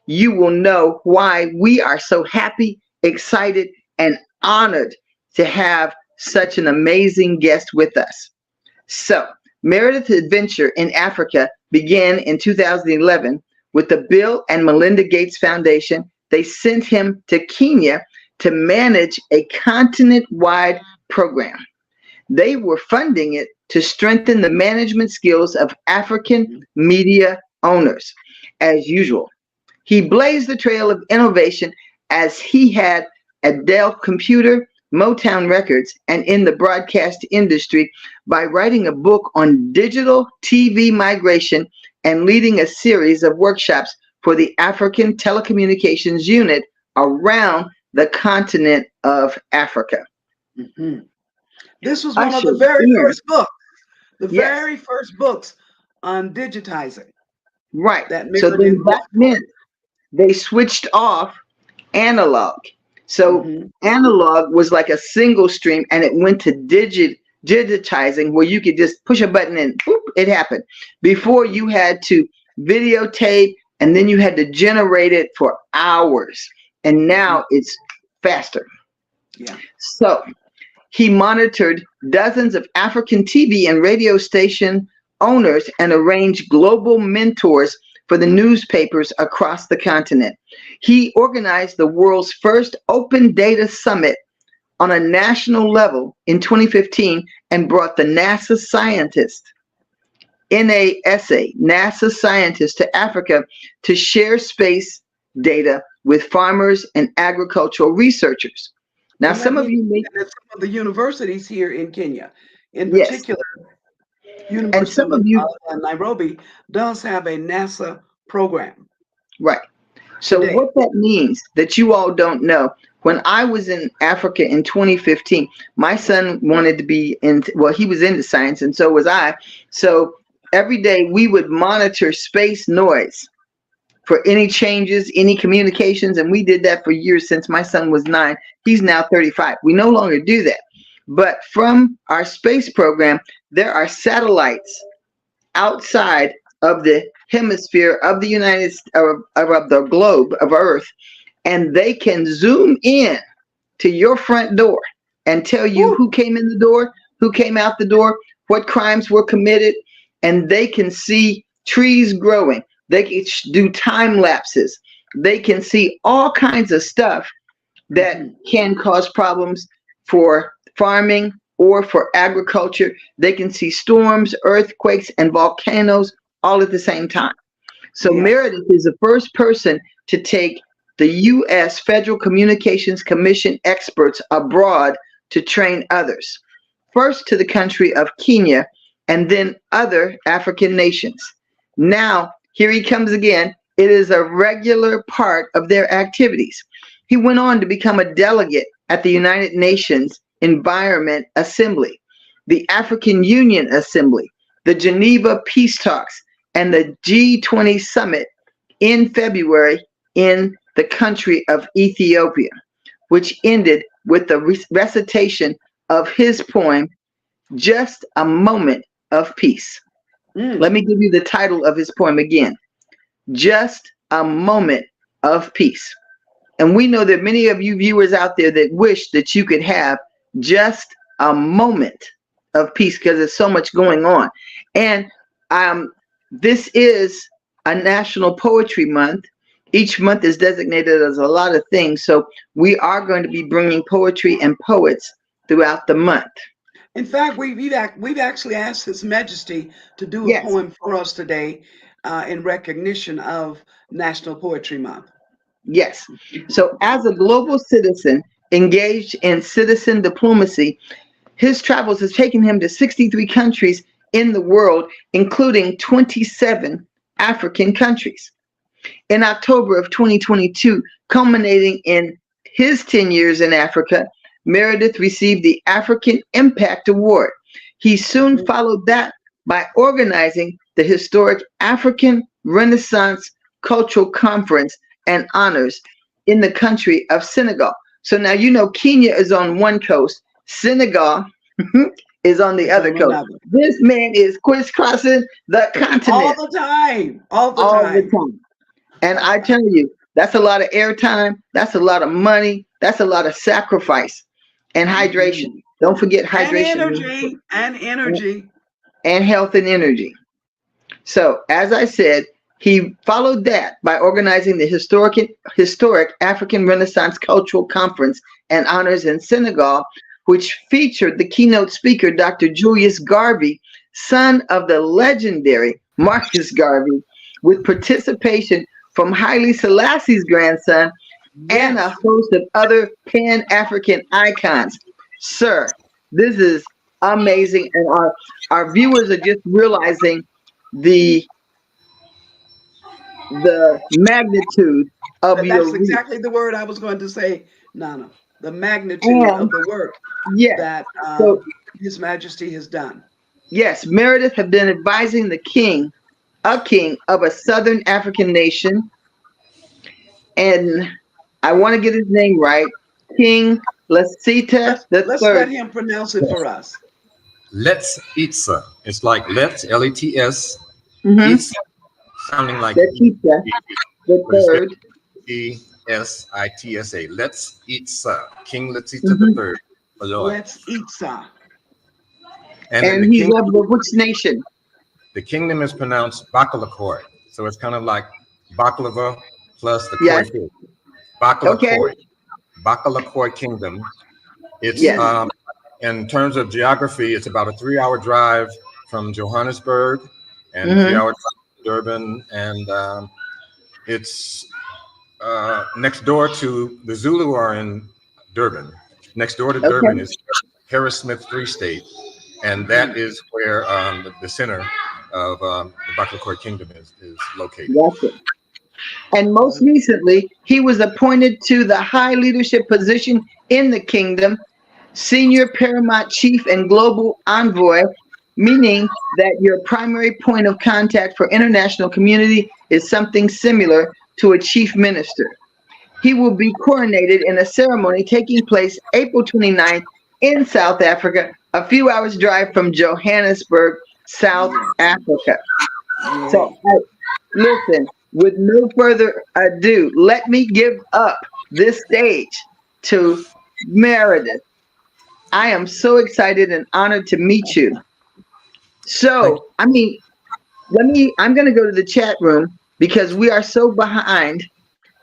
you will know why we are so happy, excited, and honored to have such an amazing guest with us. So Meredith's adventure in Africa began in 2011 with the Bill and Melinda Gates Foundation. They sent him to Kenya to manage a continent-wide program. They were funding it to strengthen the management skills of African media owners, as usual. He blazed the trail of innovation as he had at Dell Computer, Motown Records, and in the broadcast industry by writing a book on digital TV migration and leading a series of workshops for the African Telecommunications Unit, around the continent of Africa. Mhm. This was one of the Ushered very in, first books, the yes, very first books on digitizing right. that So then Meredith that brought meant they switched off analog. forth. So analog was like a single stream, and it went to digitizing, where you could just push a button and boop, it happened. Before, you had to videotape, and then you had to generate it for hours. And now it's faster. Yeah. So he monitored dozens of African TV and radio station owners and arranged global mentors for the newspapers across the continent. He organized the world's first open data summit on a national level in 2015 and brought the NASA scientists, NASA scientists, to Africa to share space data with farmers and agricultural researchers. Now, And let some me of you may, that some of the universities here in Kenya, in yes, particular, and University some of you, of Nairobi does have a NASA program right. So today. what that means that you all don't know, when I was in Africa in 2015, my son wanted to be in, well, he was into science and so was I. So every day we would monitor space noise for any changes, any communications, and we did that for years since my son was 9. He's now 35. We no longer do that. But from our space program, there are satellites outside of the hemisphere of the of the globe of Earth, and they can zoom in to your front door and tell you Woo! who came in the door, who came out the door, what crimes were committed, and they can see trees growing. They can do time lapses. They can see all kinds of stuff that can cause problems for farming or for agriculture. They can see storms, earthquakes, and volcanoes all at the same time. So Yes. Meredith is the first person to take the U.S. Federal Communications Commission experts abroad to train others, first to the country of Kenya and then other African nations. Now, here he comes again. It is a regular part of their activities. He went on to become a delegate at the United Nations Environment Assembly, the African Union Assembly, the Geneva Peace Talks, and the G20 Summit in February in the country of Ethiopia, which ended with the recitation of his poem, Just a Moment of Peace. Let me give you the title of his poem again, Just a Moment of Peace. And we know that many of you viewers out there that wish that you could have just a moment of peace because there's so much going on. And this is a National Poetry Month. Each month is designated as a lot of things. So we are going to be bringing poetry and poets throughout the month. In fact, we've actually asked His Majesty to do a Yes. poem for us today in recognition of National Poetry Month. Yes. So as a global citizen engaged in citizen diplomacy, his travels has taken him to 63 countries in the world, including 27 African countries. In October of 2022, culminating in his 10 years in Africa, Meredith received the African Impact Award. He soon followed that by organizing the historic African Renaissance Cultural Conference and honors in the country of Senegal. So now you know Kenya is on one coast, Senegal is on the other coast. This man is crisscrossing the continent all the time. All the time. And I tell you, that's a lot of airtime. That's a lot of money. That's a lot of sacrifice and hydration. Don't forget hydration. And energy. And health and energy. So, as I said, he followed that by organizing the historic African Renaissance Cultural Conference and honors in Senegal, which featured the keynote speaker, Dr. Julius Garvey, son of the legendary Marcus Garvey, with participation from Haile Selassie's grandson and a host of other Pan-African icons. Sir, this is amazing. And our viewers are just realizing the the magnitude of your That's reach. exactly the word I was going to say, Nana. The magnitude And of the work yes, that so His Majesty has done. yes, Meredith have been advising the king, a king of a Southern African nation, and I want to get his name right, King Lasita the Let's let Third. him pronounce it for us. Let's Itza. It's like let's Lets. Mm-hmm. Itza, sounding like Lasita the but it's Third. Esitsa. Let's Itza. King Letita the Mm-hmm. Third. My Lord. Let's eat some. And then And he's of which nation? the kingdom is pronounced Bakalakoi. So it's kind of like baklava plus the koi Yes. fish. Okay. Bakalakoi. Bakalakoi Kingdom. It's Yes. in terms of geography, it's about a 3-hour drive from Johannesburg and Mm-hmm. 3 hours from Durban, and it's next door to the Zulu are in Durban. Next door to Durban Okay. is Harrismith Free State, and that is where the center of the Bakalakoi Kingdom is located. That's it. And most recently, he was appointed to the high leadership position in the kingdom, Senior Paramount Chief and Global Envoy, meaning that your primary point of contact for international community is something similar to a chief minister. He will be coronated in a ceremony taking place April 29th in South Africa, a few hours drive from Johannesburg, South Africa. So, listen, with no further ado, let me give up this stage to Meredith. I am so excited and honored to meet you. So, I'm going to go to the chat room because we are so behind.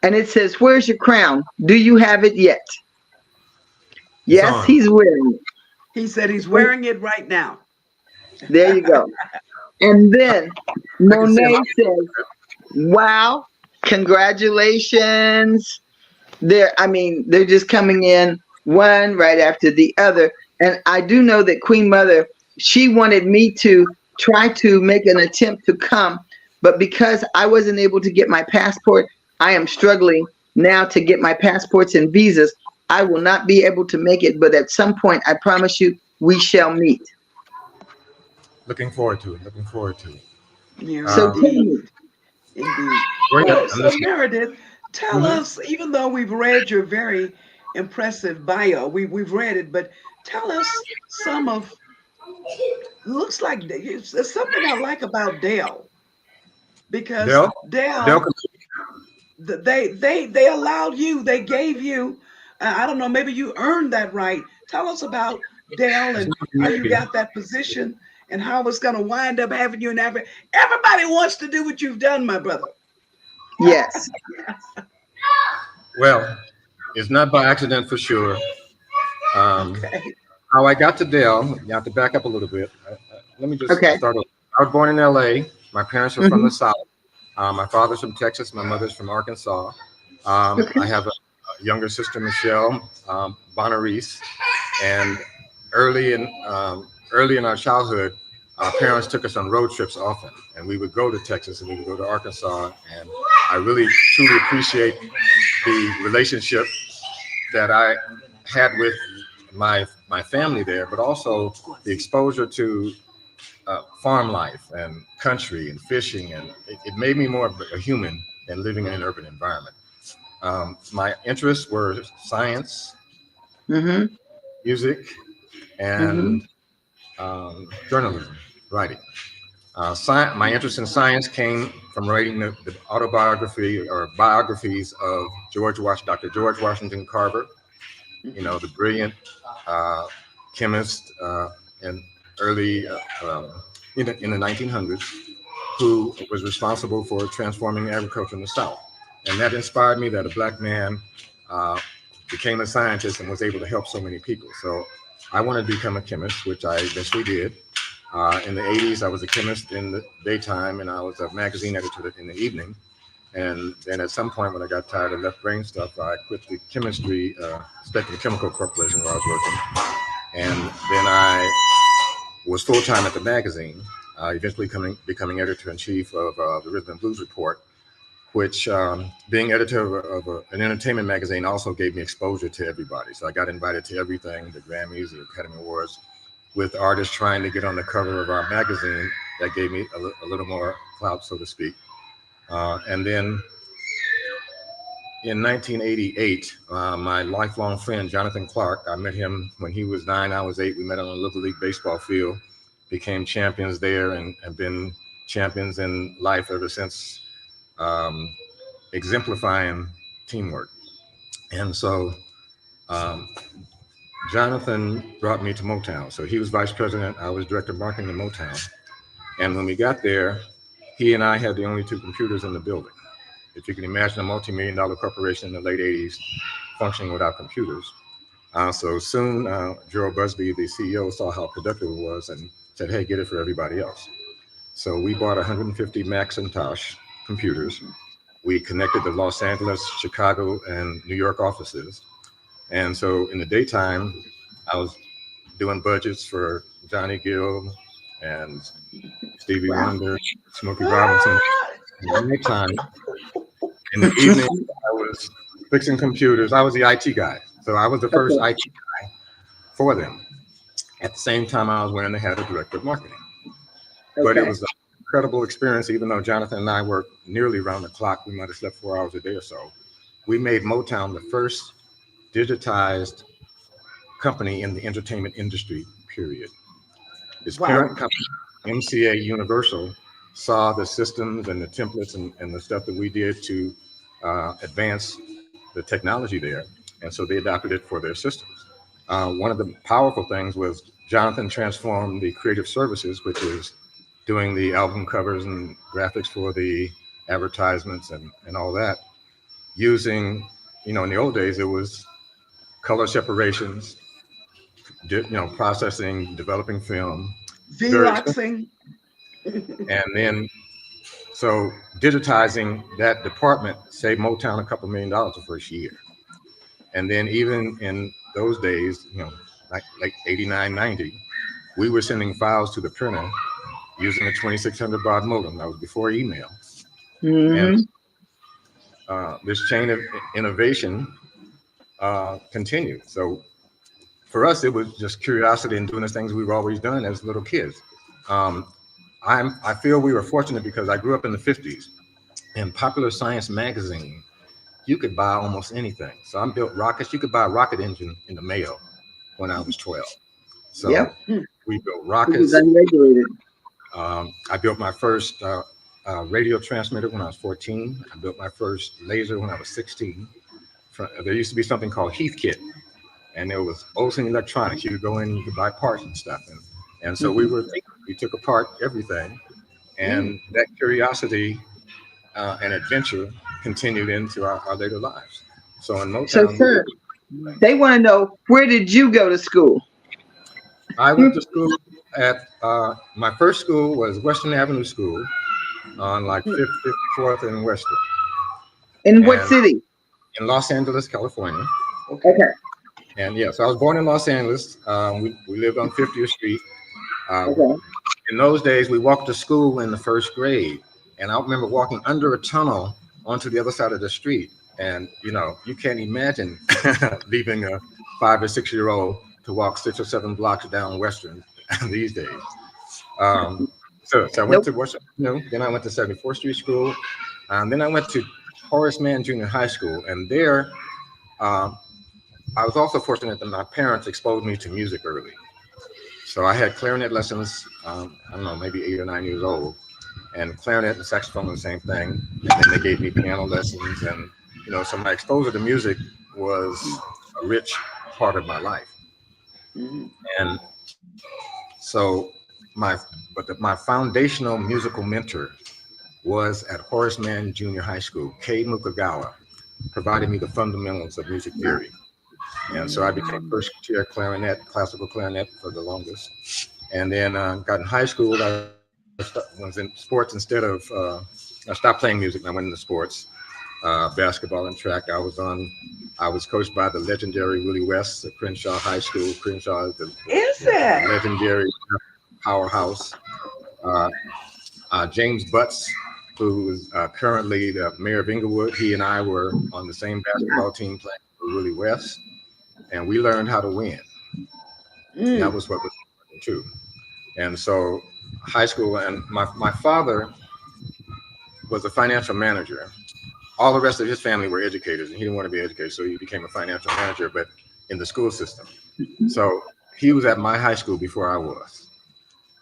And it says, "Where's your crown? Do you have it yet?" Yes, he's wearing it. He said he's wearing it right now. There you go. And then Monet says, "Wow, congratulations." They're just coming in one right after the other. And I do know that Queen Mother, she wanted me to try to make an attempt to come, but because I wasn't able to get my passport, I am struggling now to get my passports and visas. I will not be able to make it, but at some point, I promise you, we shall meet. Looking forward to it. Looking forward to it. Yeah, So tell me. Indeed. Well, So Meredith, tell us, even though we've read your very impressive bio, we've read it, but tell us some of, looks like there's something I like about Dale, because Dale, they allowed you, they gave you, I don't know, maybe you earned that right. Tell us about Dale and how you got that position and how it's going to wind up having you in Africa. Everybody wants to do what you've done, my brother. Yes. Well, it's not by accident for sure. How I got to Dale, you have to back up a little bit. Let me just start over. I was born in LA. My parents are from the South. My father's from Texas. My mother's from Arkansas. I have a younger sister, Michelle Bonarise. And early in our childhood, our parents took us on road trips often. And we would go to Texas and we would go to Arkansas. And I really, truly appreciate the relationship that I had with my family there, but also the exposure to farm life and country and fishing, and it made me more of a human than living in an urban environment. My interests were science, music, and journalism, writing. My interest in science came from writing the autobiography or biographies of Dr. George Washington Carver, the brilliant chemist and early in the 1900s, who was responsible for transforming agriculture in the South. And that inspired me that a Black man became a scientist and was able to help so many people. So I wanted to become a chemist, which I eventually did. In the 80s, I was a chemist in the daytime, and I was a magazine editor in the evening. And then at some point when I got tired of left brain stuff, I quit the chemistry, Spectrum Chemical Corporation where I was working. And then I was full-time at the magazine, eventually becoming editor-in-chief of the Rhythm and Blues Report. which being editor of an entertainment magazine also gave me exposure to everybody. So I got invited to everything, the Grammys, the Academy Awards, with artists trying to get on the cover of our magazine. That gave me a little more clout, so to speak. And then in 1988, my lifelong friend, Jonathan Clark, I met him when he was 9, I was 8. We met on a Little League baseball field, became champions there, and have been champions in life ever since, exemplifying teamwork. And so Jonathan brought me to Motown. So he was vice president, I was director of marketing in Motown. And when we got there, he and I had the only 2 computers in the building. If you can imagine a multi-million-dollar corporation in the late 80s functioning without computers. So soon, Gerald Busby, the CEO, saw how productive it was and said, hey, get it for everybody else. So we bought 150 Macintosh computers. We connected the Los Angeles, Chicago, and New York offices. And so in the daytime, I was doing budgets for Johnny Gill and Stevie Wonder, Smokey Robinson. In the nighttime, in the evening, I was fixing computers. I was the IT guy. So I was the first IT guy for them. At the same time, I was wearing the hat of director of marketing. But it was an incredible experience, even though Jonathan and I worked nearly around the clock. We might have slept 4 hours a day or so. We made Motown the first digitized company in the entertainment industry, period. Its parent company, MCA Universal, saw the systems and the templates and the stuff that we did to advance the technology there. And so they adopted it for their systems. One of the powerful things was Jonathan transformed the creative services, which is doing the album covers and graphics for the advertisements and all that, using, in the old days, it was color separations, processing, developing film. Xeroxing. And then, so digitizing that department saved Motown a couple $1 million the first year. And then even in those days, like 89, 90, we were sending files to the printer using a 2600 baud modem. That was before email. And this chain of innovation continued. So for us, it was just curiosity and doing the things we've always done as little kids. I feel we were fortunate because I grew up in the 50s. In Popular Science magazine, you could buy almost anything. So I built rockets. You could buy a rocket engine in the mail when I was 12. So we built rockets. It was unregulated. I built my first radio transmitter when I was 14. I built my first laser when I was 16. There used to be something called Heathkit, and there was Olsen Electronics. You could go in and you could buy parts and stuff. And so we took apart everything, and that curiosity and adventure continued into our later lives. So in Motown, so sir, they want to know, where did you go to school? I went to school at my first school was Western Avenue School on like 54th and Western. In what city? In Los Angeles, California. Okay. And yeah, so I was born in Los Angeles. We lived on 50th Street. In those days, we walked to school in the first grade. And I remember walking under a tunnel onto the other side of the street. And, you can't imagine leaving a 5 or 6 year old to walk 6 or 7 blocks down Western these days. So I went to Western, then I went to 74th Street School. Then I went to Horace Mann Junior High School. And there, I was also fortunate that my parents exposed me to music early. So I had clarinet lessons, I don't know, maybe 8 or 9 years old. And clarinet and saxophone were the same thing. And then they gave me piano lessons. And, so my exposure to music was a rich part of my life. And so my foundational musical mentor was at Horace Mann Junior High School. Kei Mukagawa provided me the fundamentals of music theory. And so I became first tier clarinet, classical clarinet for the longest. And then got in high school. I was in sports instead of, I stopped playing music and I went into sports, basketball and track. I was coached by the legendary Willie West at Crenshaw High School. Crenshaw is the legendary powerhouse. James Butts who is currently the mayor of Inglewood. He and I were on the same basketball team playing for Willie West, and we learned how to win. And that was what was important too. And so high school, and my father was a financial manager. All the rest of his family were educators, and he didn't want to be educated, so he became a financial manager, but in the school system. So he was at my high school before I was.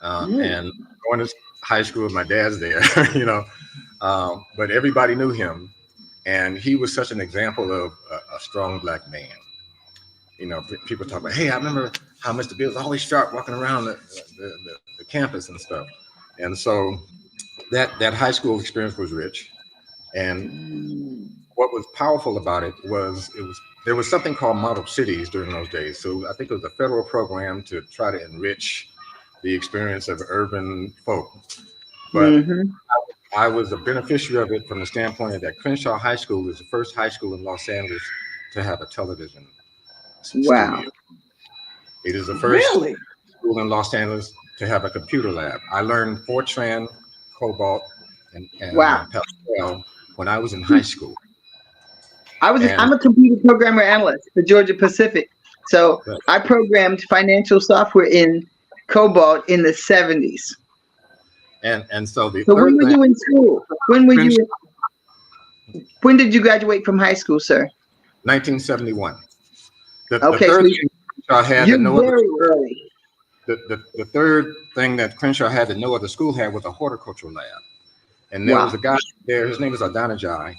And going to high school, my dad's there, you know, but everybody knew him, and he was such an example of a strong Black man. You know, people talk about, hey, I remember how Mr. Bill was always sharp walking around the campus and stuff. And so that high school experience was rich. And what was powerful about it was there was something called model cities during those days. So I think it was a federal program to try to enrich the experience of urban folk. But I was a beneficiary of it from the standpoint that Crenshaw High School was the first high school in Los Angeles to have a television studio. It is the first school in Los Angeles to have a computer lab. I learned Fortran, Cobalt, and Pascal when I was in high school. I'm a computer programmer analyst for Georgia Pacific. So I programmed financial software in Cobalt in the 70s. And so when were you in school? When did you graduate from high school, sir? 1971. The third thing that Crenshaw had that no other school had was a horticultural lab. And there was a guy there, his name is Adanijai.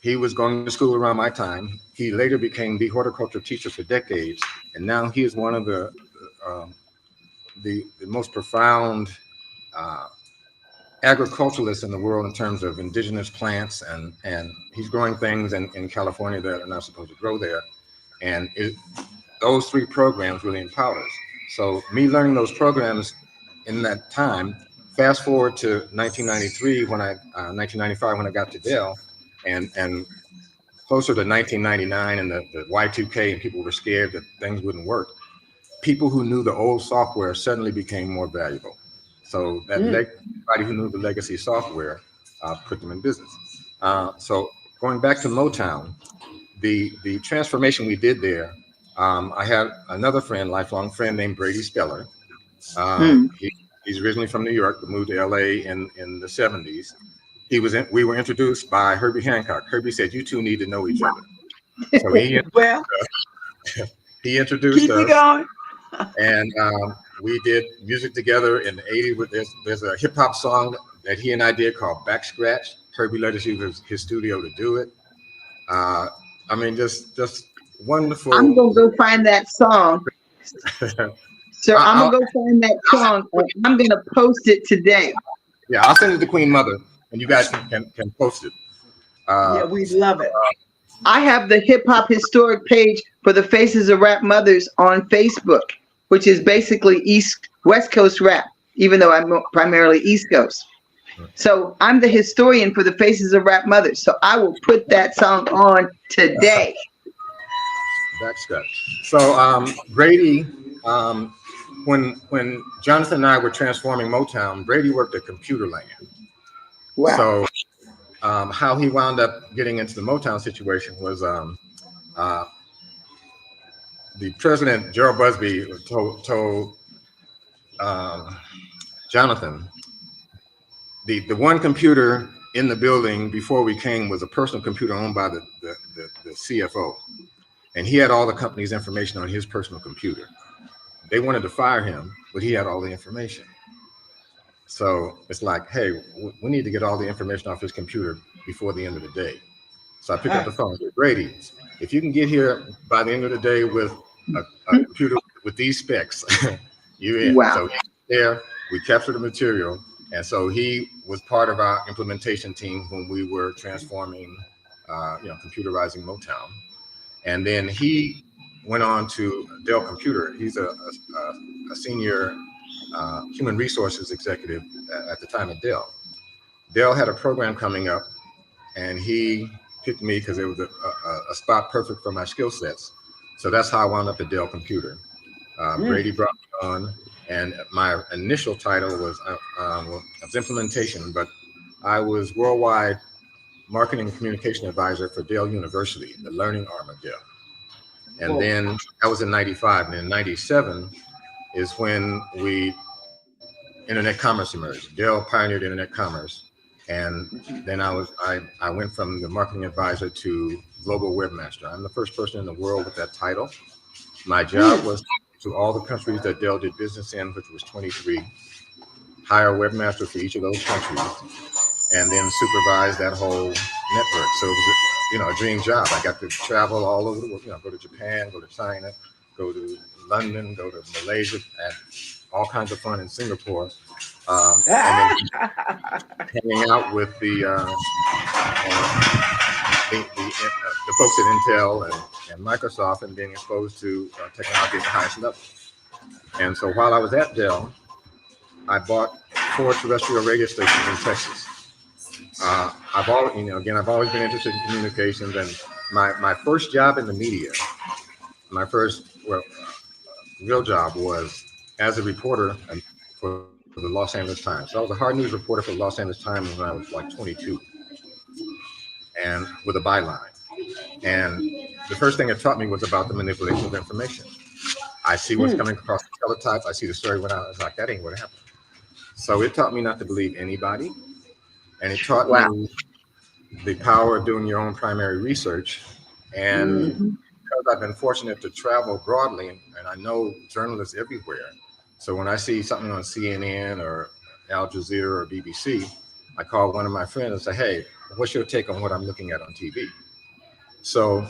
He was going to school around my time. He later became the horticulture teacher for decades. And now he is one of the most profound agriculturalists in the world in terms of indigenous plants. And he's growing things in California that are not supposed to grow there. And those three programs really empowered us. So me learning those programs in that time, fast forward to 1993, 1995 when I got to Dell, and closer to 1999 and the Y2K, and people were scared that things wouldn't work. People who knew the old software suddenly became more valuable. So that everybody who knew the legacy software put them in business. So going back to Motown, the transformation we did there, I had another lifelong friend named Brady Speller. He's originally from New York, but moved to LA in the 70s. We were introduced by Herbie Hancock. Herbie said, "You two need to know each other." So he introduced us. Going. And we did music together in the 80s. There's a hip hop song that he and I did called Back Scratch. Herbie let us use his studio to do it. I mean, just wonderful. I'm gonna go find that song. So I'm gonna go find that song. I'm gonna post it today. Yeah, I'll send it to Queen Mother, and you guys can post it. Yeah, we love it. I have the hip hop historic page for the Faces of Rap Mothers on Facebook, which is basically West Coast rap, even though I'm primarily East Coast. So I'm the historian for the Faces of Rap Mothers. So I will put that song on today. That's good. So Brady, when Jonathan and I were transforming Motown, Brady worked at Computerland. Wow. So how he wound up getting into the Motown situation was the president, Gerald Busby, told Jonathan, the one computer in the building before we came was a personal computer owned by the CFO. And he had all the company's information on his personal computer. They wanted to fire him, but he had all the information. So it's like, hey, we need to get all the information off his computer before the end of the day. So I picked up the phone and said, Brady, if you can get here by the end of the day with a computer with these specs, you're in. Wow. So he's there, we captured the material. And so he was part of our implementation team when we were transforming, computerizing Motown. And then he went on to Dell Computer. He's a senior human resources executive at the time at Dell. Dell had a program coming up, and he picked me because it was a spot perfect for my skill sets. So that's how I wound up at Dell Computer. Brady brought me on, and my initial title was implementation, but I was worldwide marketing and communication advisor for Dale University, the learning arm of Dale. And then that was in 95. And in 97 is when internet commerce emerged. Dale pioneered internet commerce. And then I went from the marketing advisor to global webmaster. I'm the first person in the world with that title. My job was to all the countries that Dell did business in, which was 23, hire webmasters for each of those countries, and then supervise that whole network. So it was a dream job. I got to travel all over the world, go to Japan, go to China, go to London, go to Malaysia, and all kinds of fun in Singapore. And then hanging out with the folks at Intel and Microsoft, and being exposed to technology at the highest level. And so while I was at Dell, I bought 4 terrestrial radio stations in Texas. I've always been interested in communications, and my first job in the media, my first real job was as a reporter for the Los Angeles Times. So I was a hard news reporter for the Los Angeles Times when I was like 22, and with a byline. And the first thing it taught me was about the manipulation of information. I see what's coming across the teletype. I see the story when I was like, that ain't what happened. So it taught me not to believe anybody. And it taught me the power of doing your own primary research. And because I've been fortunate to travel broadly, and I know journalists everywhere. So when I see something on CNN or Al Jazeera or BBC, I call one of my friends and say, hey, what's your take on what I'm looking at on TV? So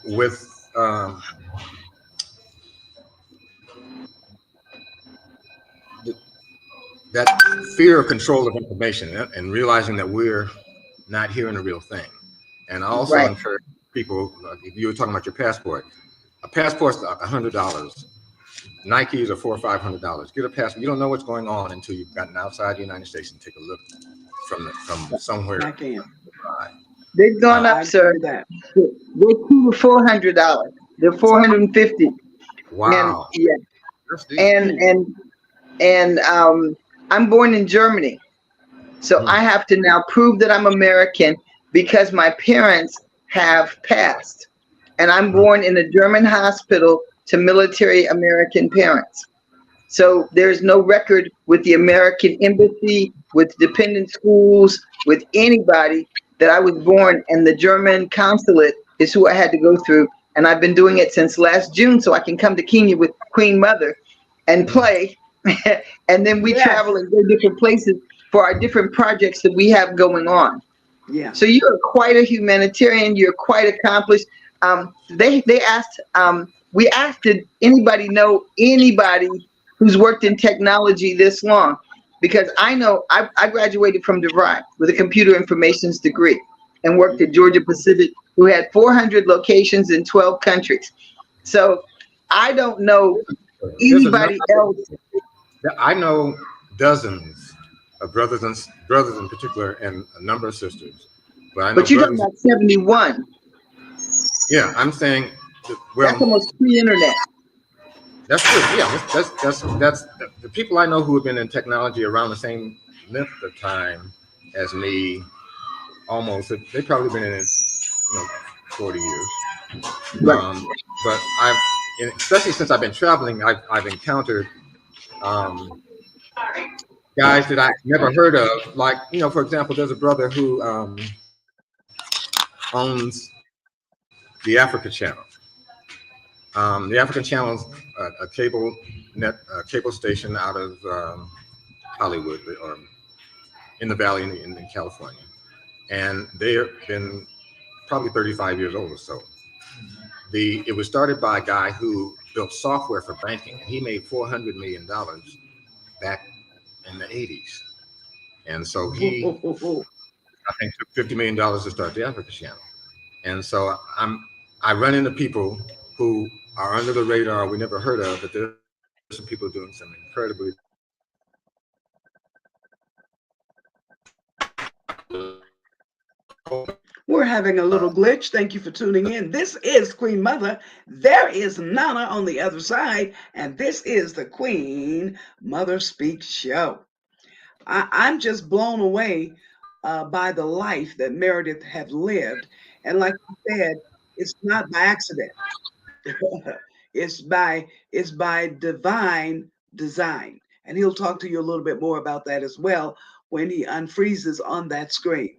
with that fear of control of information and realizing that we're not hearing the real thing. And I also encourage people, if you were talking about your passport, a passport's $100. Nikes are $400 or $500. Get a passport. You don't know what's going on until you've gotten outside the United States and take a look from somewhere. They've gone up, sir. They're $200 to $400. They're $450. Wow. And I'm born in Germany, so I have to now prove that I'm American because my parents have passed, and I'm born in a German hospital to military American parents. So there's no record with the American embassy, with dependent schools, with anybody that I was born, and the German consulate is who I had to go through. And I've been doing it since last June, so I can come to Kenya with Queen Mother and play. And then we travel and go different places for our different projects that we have going on. Yeah. So you're quite a humanitarian. You're quite accomplished. They asked, we asked, did anybody know anybody who's worked in technology this long? Because I know I graduated from DeVry with a computer informations degree and worked at Georgia Pacific, who had 400 locations in 12 countries. So I don't know anybody else. I know dozens of brothers in particular, and a number of sisters. But you're talking about 71. Yeah, I'm saying. Well, that's almost pre-internet. That's true. Yeah, that's the people I know who have been in technology around the same length of time as me. Almost, they've probably been in it, 40 years. Right. But especially since I've been traveling, I've encountered guys that I never heard of. Like, for example, there's a brother who owns the Africa Channel. The African Channel is a cable station out of Hollywood or in the Valley in California, and they have been probably 35 years old or so. It was started by a guy who built software for banking, and he made $400 million back in the 80s, and so he, I think, took $50 million to start the Africa Channel. And so I run into people who are under the radar, we never heard of, but there's some people doing some incredibly. We're having a little glitch. Thank you for tuning in. This is Queen Mother. There is Nana on the other side, and this is the Queen Mother Speaks Show. I'm just blown away by the life that Meredith have lived. And like you said, it's not by accident. It's by divine design. And he'll talk to you a little bit more about that as well when he unfreezes on that screen.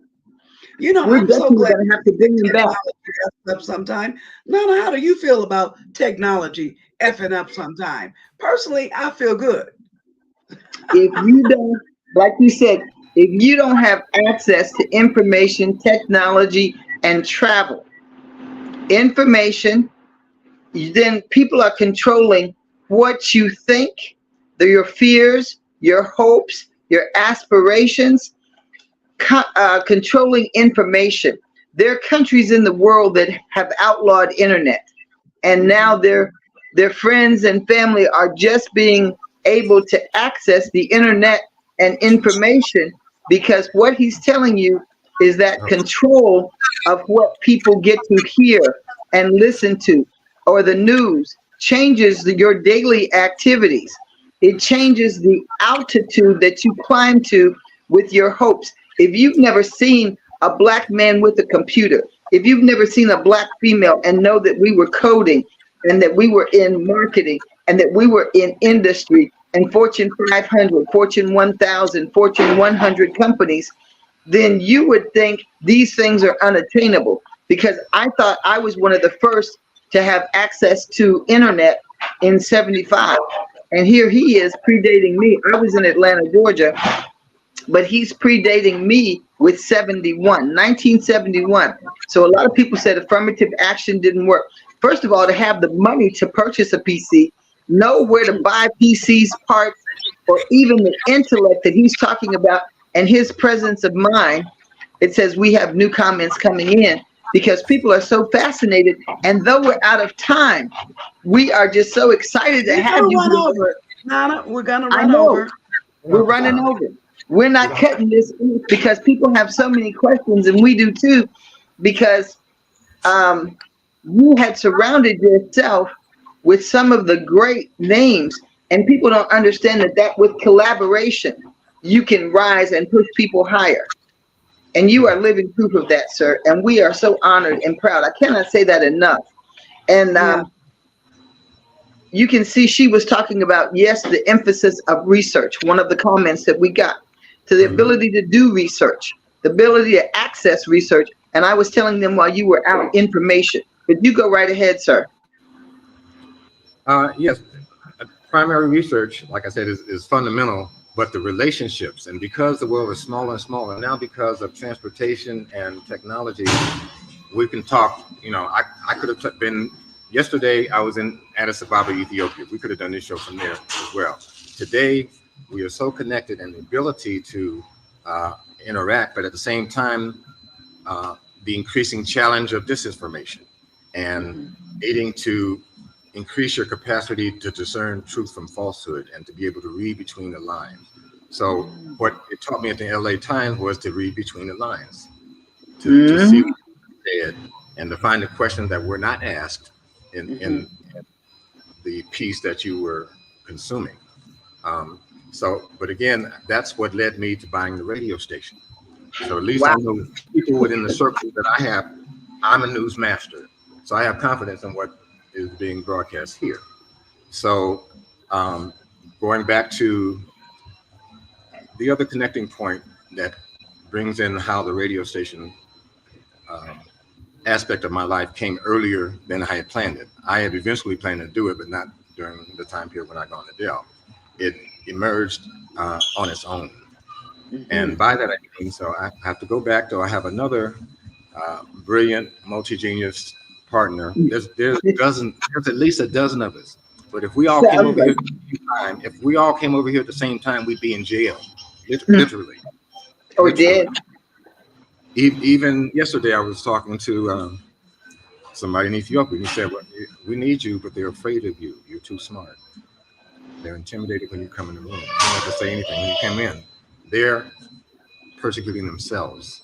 You know, We're I'm so definitely glad going to have to bring him back. technology effs up sometime. Nana, how do you feel about technology effing up sometime? Personally, I feel good. If you don't, like you said, if you don't have access to information, technology, and travel, information, then people are controlling what you think, your fears, your hopes, your aspirations, controlling information. There are countries in the world that have outlawed internet, and now their friends and family are just being able to access the internet and information because what he's telling you is that control of what people get to hear and listen to, or the news changes your daily activities. It changes the altitude that you climb to with your hopes. If you've never seen a black man with a computer, if you've never seen a black female and know that we were coding and that we were in marketing and that we were in industry and Fortune 500, Fortune 1000, Fortune 100 companies, then you would think these things are unattainable, because I thought I was one of the first to have access to internet in 75. And here he is predating me. I was in Atlanta, Georgia, but he's predating me with 1971. So a lot of people said affirmative action didn't work. First of all, to have the money to purchase a PC, know where to buy PCs, parts, or even the intellect that he's talking about and his presence of mind. It says we have new comments coming in because people are so fascinated. And though we're out of time, we are just so excited to We're have gonna you. run over, Nana. We're gonna I run know. over. We're running over. We're not cutting this because people have so many questions, and we do too, because you had surrounded yourself with some of the great names, and people don't understand that with collaboration, you can rise and push people higher. And you are living proof of that, sir. And we are so honored and proud. I cannot say that enough. And Yeah. you can see she was talking about, yes, the emphasis of research, one of the comments that we got, to the ability to do research, the ability to access research. And I was telling them while you were out information, but you go right ahead, sir. Yes, primary research, like I said, is fundamental, but the relationships, and because the world is smaller and smaller now because of transportation and technology, we can talk, I could have been, yesterday I was in Addis Ababa, Ethiopia. We could have done this show from there as well. Today, we are so connected, and the ability to interact, but at the same time, the increasing challenge of disinformation and aiding to increase your capacity to discern truth from falsehood and to be able to read between the lines. So what it taught me at the LA Times was to read between the lines, to see what was said, and to find the questions that were not asked in the piece that you were consuming. But again, that's what led me to buying the radio station. So at least I know people within the circle that I have, I'm a news master. So I have confidence in what is being broadcast here. So going back to the other connecting point that brings in how the radio station aspect of my life came earlier than I had planned it. I had eventually planned to do it, but not during the time period when I got on the Dell. It emerged on its own. And by that I mean, so I have to go back to, I have another brilliant multi-genius partner. There's at least a dozen of us. But if we all came over here at the same time, we'd be in jail, literally. Oh, it did. Even yesterday, I was talking to somebody in Ethiopia, and he said, well, we need you, but they're afraid of you. You're too smart. They're intimidated when you come in the room. You don't have to say anything. When you come in, they're persecuting themselves.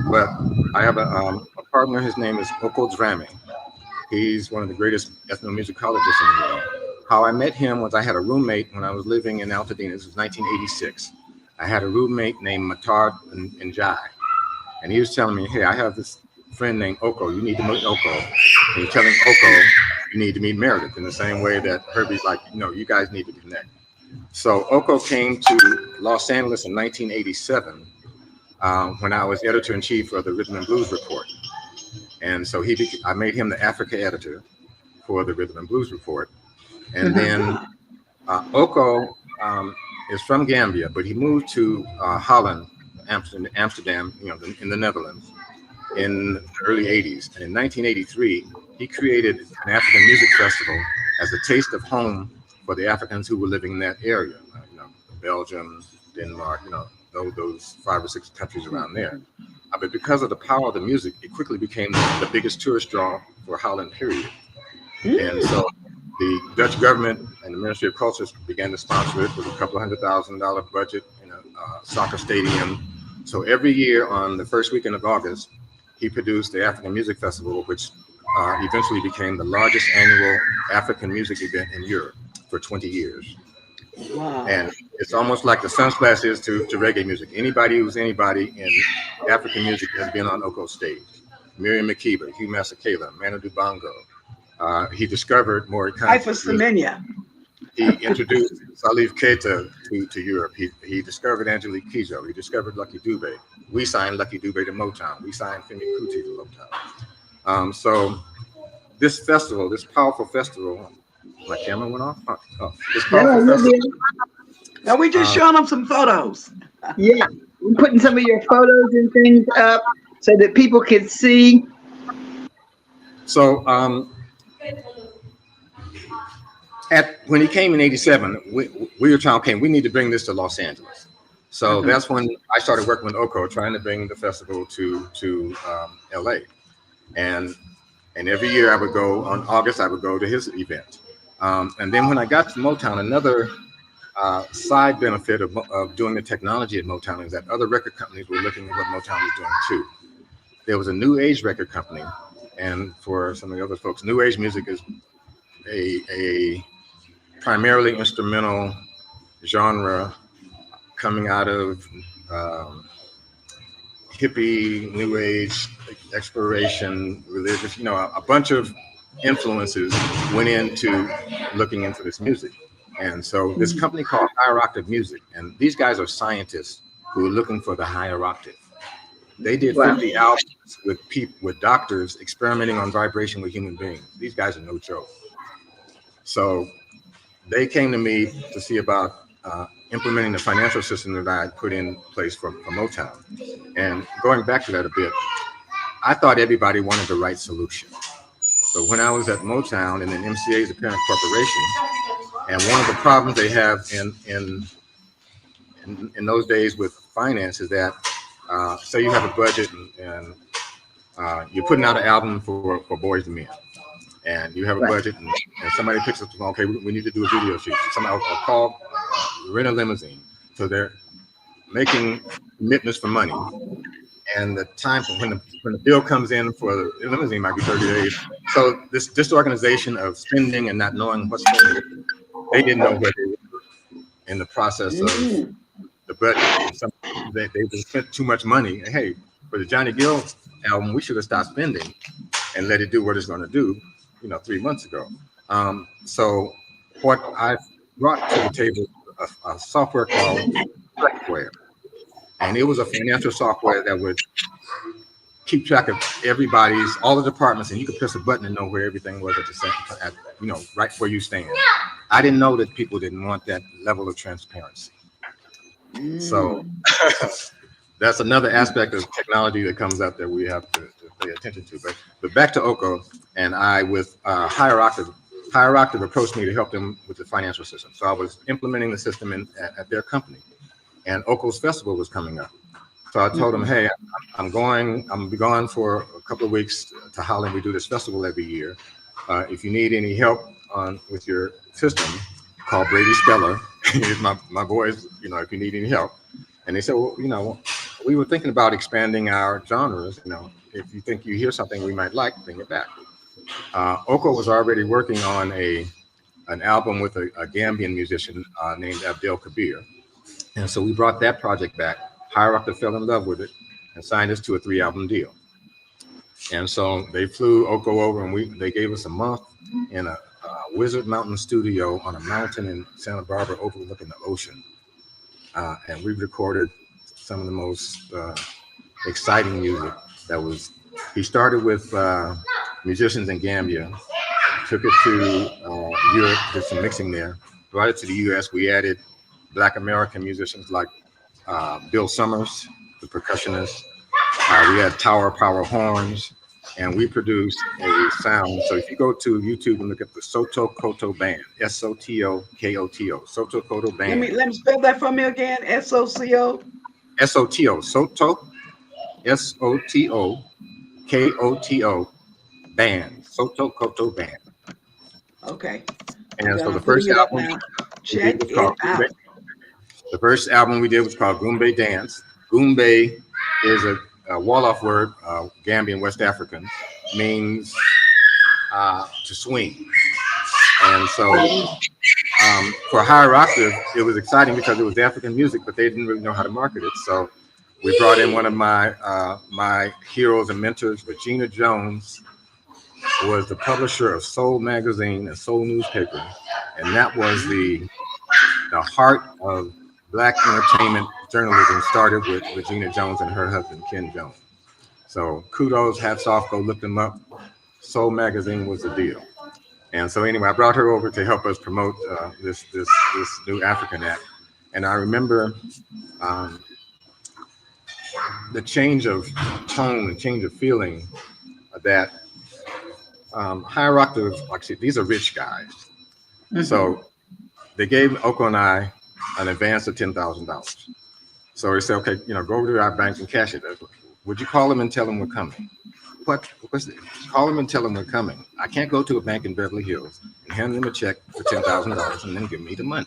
But I have a partner. His name is Oko Drame. He's one of the greatest ethnomusicologists in the world. how I met him was I had a roommate when I was living in Altadena. This was 1986. I had a roommate named Matard and Jai. And he was telling me, hey, I have this friend named Oko. You need to meet Oko. And he's telling Oko, you need to meet Meredith in the same way that Herbie's like, you guys need to connect. So Oko came to Los Angeles in 1987 when I was editor-in-chief of the Rhythm and Blues Report. And so I made him the Africa editor for the Rhythm and Blues Report. And then Oko is from Gambia, but he moved to Holland, Amsterdam, in the Netherlands in the early 80s. And in 1983, he created an African music festival as a taste of home for the Africans who were living in that area, Belgium, Denmark, those 5 or 6 countries around there. But because of the power of the music, it quickly became the biggest tourist draw for Holland, period. And so the Dutch government and the Ministry of Culture began to sponsor it with a couple $100,000 budget in a soccer stadium. So every year on the first weekend of August, he produced the African Music Festival, which eventually became the largest annual African music event in Europe for 20 years. Wow. And it's almost like the sunsplash is to reggae music. Anybody who's anybody in African music has been on Oko's stage. Miriam Makeba, Hugh Masekela, Manu Dibango. He discovered Hyphosamenia. He introduced Salif Keita to Europe. He discovered Angelique Kidjo. He discovered Lucky Dube. We signed Lucky Dube to Motown. We signed Femi Kuti to Motown. So this festival, this powerful festival, my camera went off? This powerful festival. Now we just showing them some photos. Yeah, we're putting some of your photos and things up so that people can see. So when he came in '87, we were trying, okay, we need to bring this to Los Angeles. So that's when I started working with Oko, trying to bring the festival to LA. And every year I would go, on August, I would go to his event. And then when I got to Motown, another side benefit of doing the technology at Motown is that other record companies were looking at what Motown was doing too. There was a new age record company, and for some of the other folks, new age music is a primarily instrumental genre coming out of hippie, new age, exploration, religious, a bunch of influences went into looking into this music. And so this company called Higher Octave Music, and these guys are scientists who are looking for the higher octave. They did 50 albums with doctors experimenting on vibration with human beings. These guys are no joke. So they came to me to see about implementing the financial system that I had put in place for Motown. And going back to that a bit, I thought everybody wanted the right solution. So when I was at Motown, and then MCA is a parent corporation, and one of the problems they have in those days with finance is that, say you have a budget and you're putting out an album for Boys and Men, and you have a budget, and somebody picks up the phone, okay, we need to do a video shoot. Somebody will call, rent a limousine. So they're making commitments for money. And the time when the bill comes in for the limousine might be 30 days. So this disorganization of spending and not knowing what's going on, they didn't know where they were in the process of the budget. They spent too much money. And hey, for the Johnny Gill album, we should have stopped spending and let it do what it's going to do, 3 months ago. So what I brought to the table, a software called Software. And it was a financial software that would keep track of all the departments, and you could press a button and know where everything was at the same time, right where you stand. I didn't know that people didn't want that level of transparency. So that's another aspect of technology that comes up that we have to pay attention to. But back to Oko, and I, with Higher Octave approached me to help them with the financial system. So I was implementing the system at their company. And Oko's festival was coming up. So I told him, hey, I'm going to be gone for a couple of weeks to Holland. We do this festival every year. If you need any help with your system, call Brady Speller. He's my boys, if you need any help. And they said, well, we were thinking about expanding our genres. If you think you hear something we might like, bring it back. Oko was already working on a an album with a Gambian musician named Abdel Kabir. And so we brought that project back. Hierarchy fell in love with it and signed us to a 3-album deal. And so they flew Oko over, and they gave us a month in a Wizard Mountain studio on a mountain in Santa Barbara overlooking the ocean. And we recorded some of the most exciting music he started with musicians in Gambia, took it to Europe, did some mixing there, brought it to the US. We added Black American musicians like Bill Summers, the percussionist. We had Tower Power horns, and we produced a sound. So if you go to YouTube and look at the Soto Koto Band, S-O-T-O-K-O-T-O, Soto Koto Band. Let me spell that for me again. S-O-C-O? S-O-T-O, Soto, S-O-T-O-K-O-T-O Band, Soto Koto Band. Okay. And so the first album, check it out. The first album we did was called Goombay Dance. Goombay is a Wolof word, Gambian West African, means to swing. And so for Higher Octave, it was exciting because it was African music, but they didn't really know how to market it. So we brought in one of my heroes and mentors, Regina Jones, was the publisher of Soul magazine and Soul newspaper, and that was the heart of Black entertainment journalism. Started with Regina Jones and her husband Ken Jones. So kudos, hats off, go look them up. Soul magazine was the deal. And so anyway, I brought her over to help us promote this new African act. And I remember the change of tone and change of feeling that Higher Octave, like I said, these are rich guys. Mm-hmm. So they gave Oko and I an advance of $10,000. So they said, okay, go over to our bank and cash it. Would you call them and tell them we're coming? What's this? Call them and tell them we're coming. I can't go to a bank in Beverly Hills and hand them a check for $10,000 and then give me the money.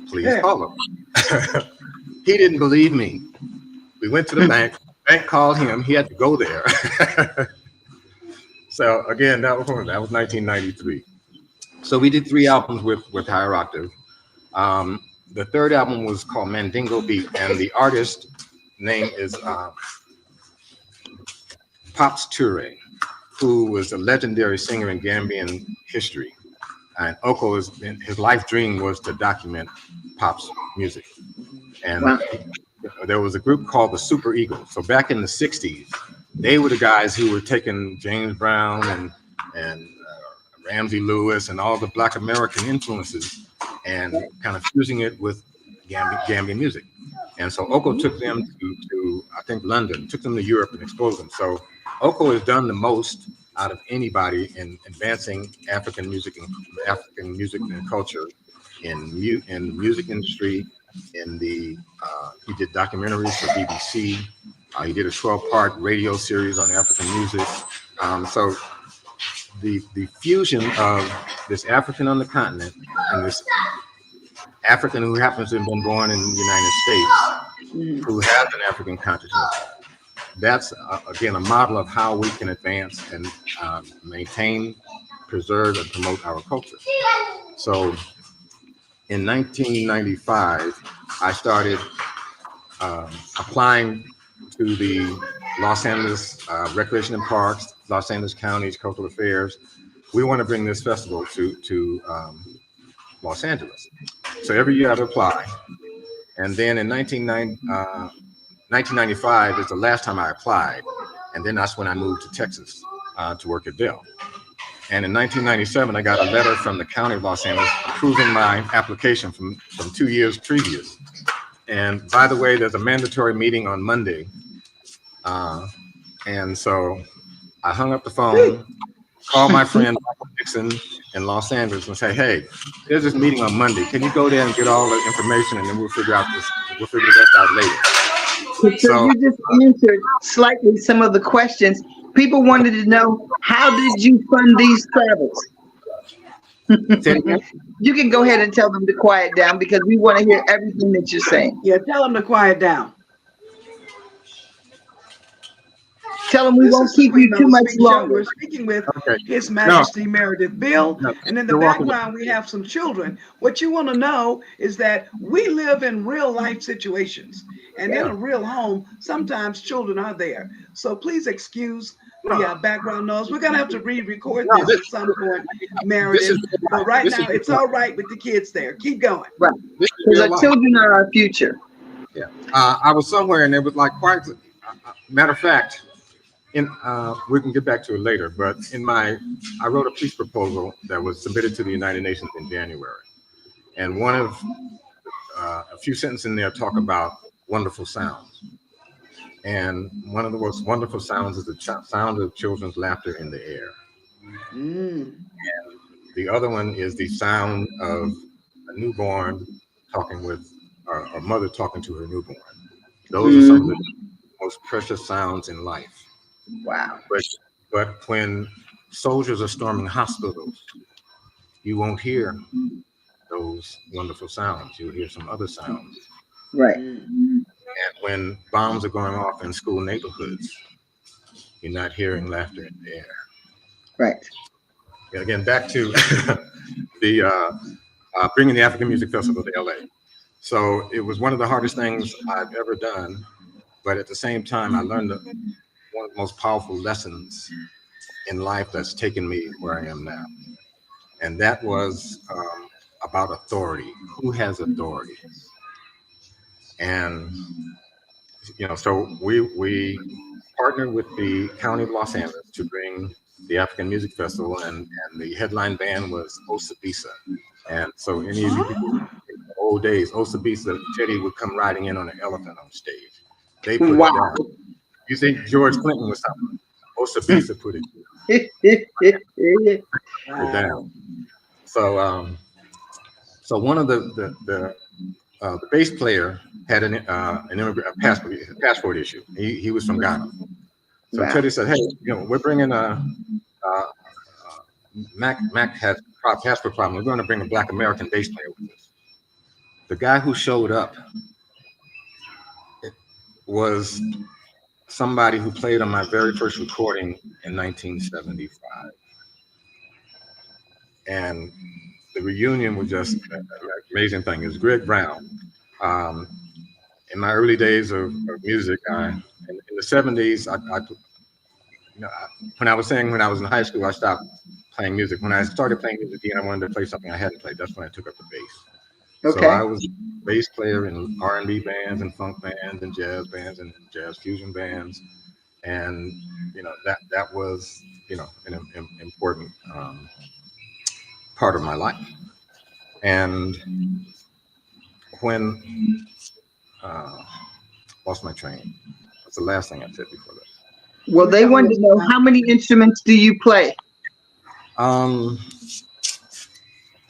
Please call them. He didn't believe me. We went to the bank. Bank called him. He had to go there. So again, that was 1993. So we did 3 albums with Higher Octave. The third album was called Mandingo Beat, and the artist name is Pops Toure, who was a legendary singer in Gambian history. And Oko, his life dream was to document Pop's music. And there was a group called the Super Eagles. So back in the 60s, they were the guys who were taking James Brown and Ramsey Lewis and all the Black American influences and kind of fusing it with Gambian music. And so Oko took them to I think London, took them to Europe and exposed them. So Oko has done the most out of anybody in advancing African music and culture in music industry. He did documentaries for BBC. He did a 12-part radio series on African music. So the fusion of this African on the continent and this African who happens to have been born in the United States, who has an African consciousness, that's again a model of how we can advance and maintain, preserve, and promote our culture. So in 1995, I started applying to the Los Angeles Recreation and Parks, Los Angeles County's Cultural Affairs. We want to bring this festival to Los Angeles. So every year I'd apply. And then in 1995 is the last time I applied. And then that's when I moved to Texas to work at Dell. And in 1997, I got a letter from the County of Los Angeles approving my application from 2 years previous. And by the way, there's a mandatory meeting on Monday. And so I hung up the phone, called my friend Michael Dixon in Los Angeles and say, hey, there's this meeting on Monday. Can you go there and get all the information and then we'll figure the rest out later. So you just answered slightly some of the questions. People wanted to know, how did you fund these travels? You can go ahead and tell them to quiet down because we want to hear everything that you're saying. Yeah, tell them to quiet down. Tell them we This won't is the keep Queen you too Mother much Speak Show. longer. We're speaking with Okay. His No, Majesty Meredith Bill. no, And in the you're welcome. background, we have some children. What you want to know is that we live in real life situations. And in Yeah. a real home, sometimes children are there. So please excuse No, the background noise. We're going to have to re-record no, this at some point, this is Meredith. real But life. right This now, is it's real life. all right with the kids there. Keep going. Right. This is Because real our life. children are our future. Yeah. I was somewhere and it was like quite. Matter of fact, we can get back to it later. But I wrote a peace proposal that was submitted to the United Nations in January, and one of a few sentences in there talk about wonderful sounds. And one of the most wonderful sounds is the sound of children's laughter in the air. Mm. The other one is the sound of a newborn talking with a mother talking to her newborn. Those are some of the most precious sounds in life. Wow. But when soldiers are storming hospitals, you won't hear those wonderful sounds. You'll hear some other sounds. Right. And when bombs are going off in school neighborhoods, you're not hearing laughter in the air. Right. Again, back to the bringing the African Music Festival to LA. So it was one of the hardest things I've ever done, but at the same time, I learned one of the most powerful lessons in life that's taken me where I am now. And that was about authority. Who has authority? And, so we partnered with the County of Los Angeles to bring the African Music Festival, and the headline band was Osabisa. And so any of you people in the old days, Osabisa, Teddy would come riding in on an elephant on stage. They put it down. You think George Clinton was something? Osabisa put it down. So one of the bass player had an passport issue. He was from Ghana. So Teddy said, "Hey, we're bringing Mac has a passport problem. We're going to bring a Black American bass player with us." The guy who showed up was somebody who played on my very first recording in 1975. And the reunion was just an amazing thing. It was Greg Brown. In my early days of music, in the 70s, when I was in high school, I stopped playing music. When I started playing music again, I wanted to play something I hadn't played. That's when I took up the bass. Okay. So I was a bass player in R&B bands and funk bands and jazz bands and jazz fusion bands. And, that was, an important part of my life. And when lost my train. That's the last thing I said before this. Well, they wanted to know, how many instruments do you play? About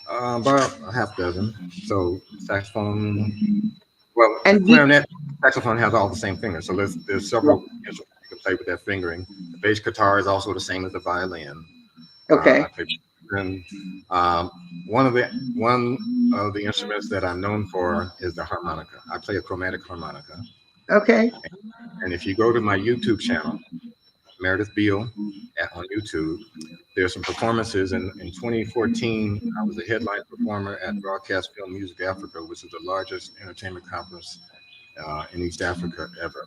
a half dozen. So saxophone. Well, And clarinet, saxophone has all the same fingers. So there's several instruments you can play with that fingering. The bass guitar is also the same as the violin. Okay. And one of the instruments that I'm known for is the harmonica. I play a chromatic harmonica. Okay. And if you go to my YouTube channel, Meredith Beal on YouTube, there's some performances. In 2014, I was a headline performer at Broadcast Film Music Africa, which is the largest entertainment conference in East Africa ever.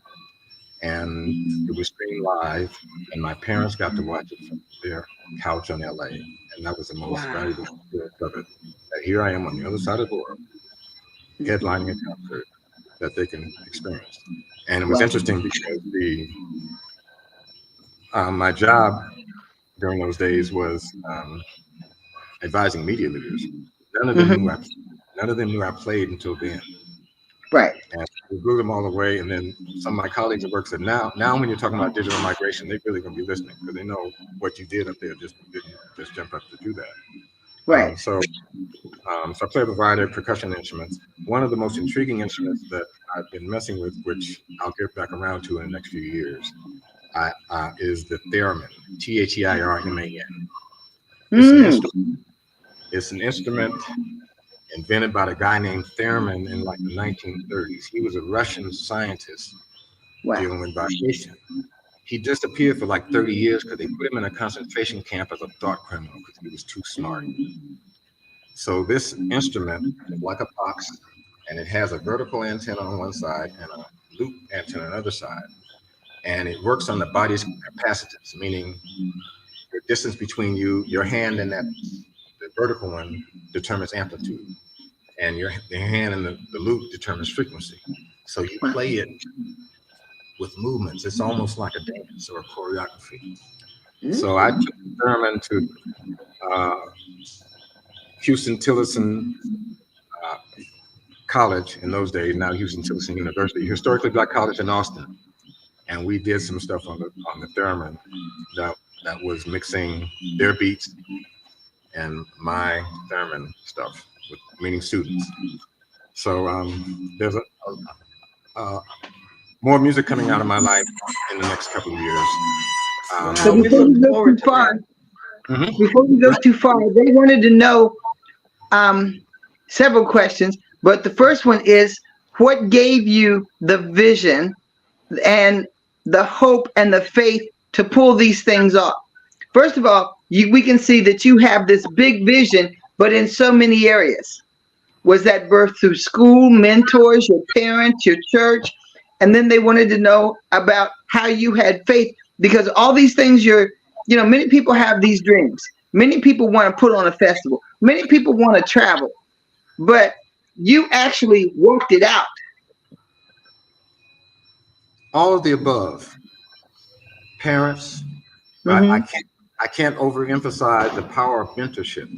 And it was streamed live, and my parents got to watch it from their couch in LA. And that was the most valuable experience of it. That here I am on the other side of the world, headlining a concert that they can experience. And it was interesting because my job during those days was advising media leaders. None of them knew I played until then. Right. And we blew them all away. And then some of my colleagues at work said, now when you're talking about digital migration, they're really going to be listening because they know what you did up there just didn't just jump up to do that. Right. So I play a variety of percussion instruments. One of the most intriguing instruments that I've been messing with, which I'll get back around to in the next few years, is the theremin, T-H-E-I-R-M-A-N. It's an instrument invented by a guy named Theremin in like the 1930s. He was a Russian scientist dealing with vibration. he disappeared for like 30 years because they put him in a concentration camp as a thought criminal because he was too smart. So this instrument is like a box, and it has a vertical antenna on one side and a loop antenna on the other side. And it works on the body's capacitance, meaning the distance between your hand and the vertical one determines amplitude, and your hand in the loop determines frequency. So you play it with movements. It's almost like a dance or a choreography. So I took the theremin to Houston-Tillotson College in those days, now Houston-Tillotson University, historically black college in Austin, and we did some stuff on the theremin that was mixing their beats and my theremin stuff, meaning students. So there's more music coming out of my life in the next couple of years. So before we go too far, they wanted to know several questions, but the first one is, what gave you the vision and the hope and the faith to pull these things off? First of all, we can see that you have this big vision, but in so many areas. Was that birthed through school, mentors, your parents, your church? And then they wanted to know about how you had faith, because all these things many people have these dreams. Many people want to put on a festival. Many people want to travel, but you actually worked it out. All of the above. Parents, I can't overemphasize the power of mentorship.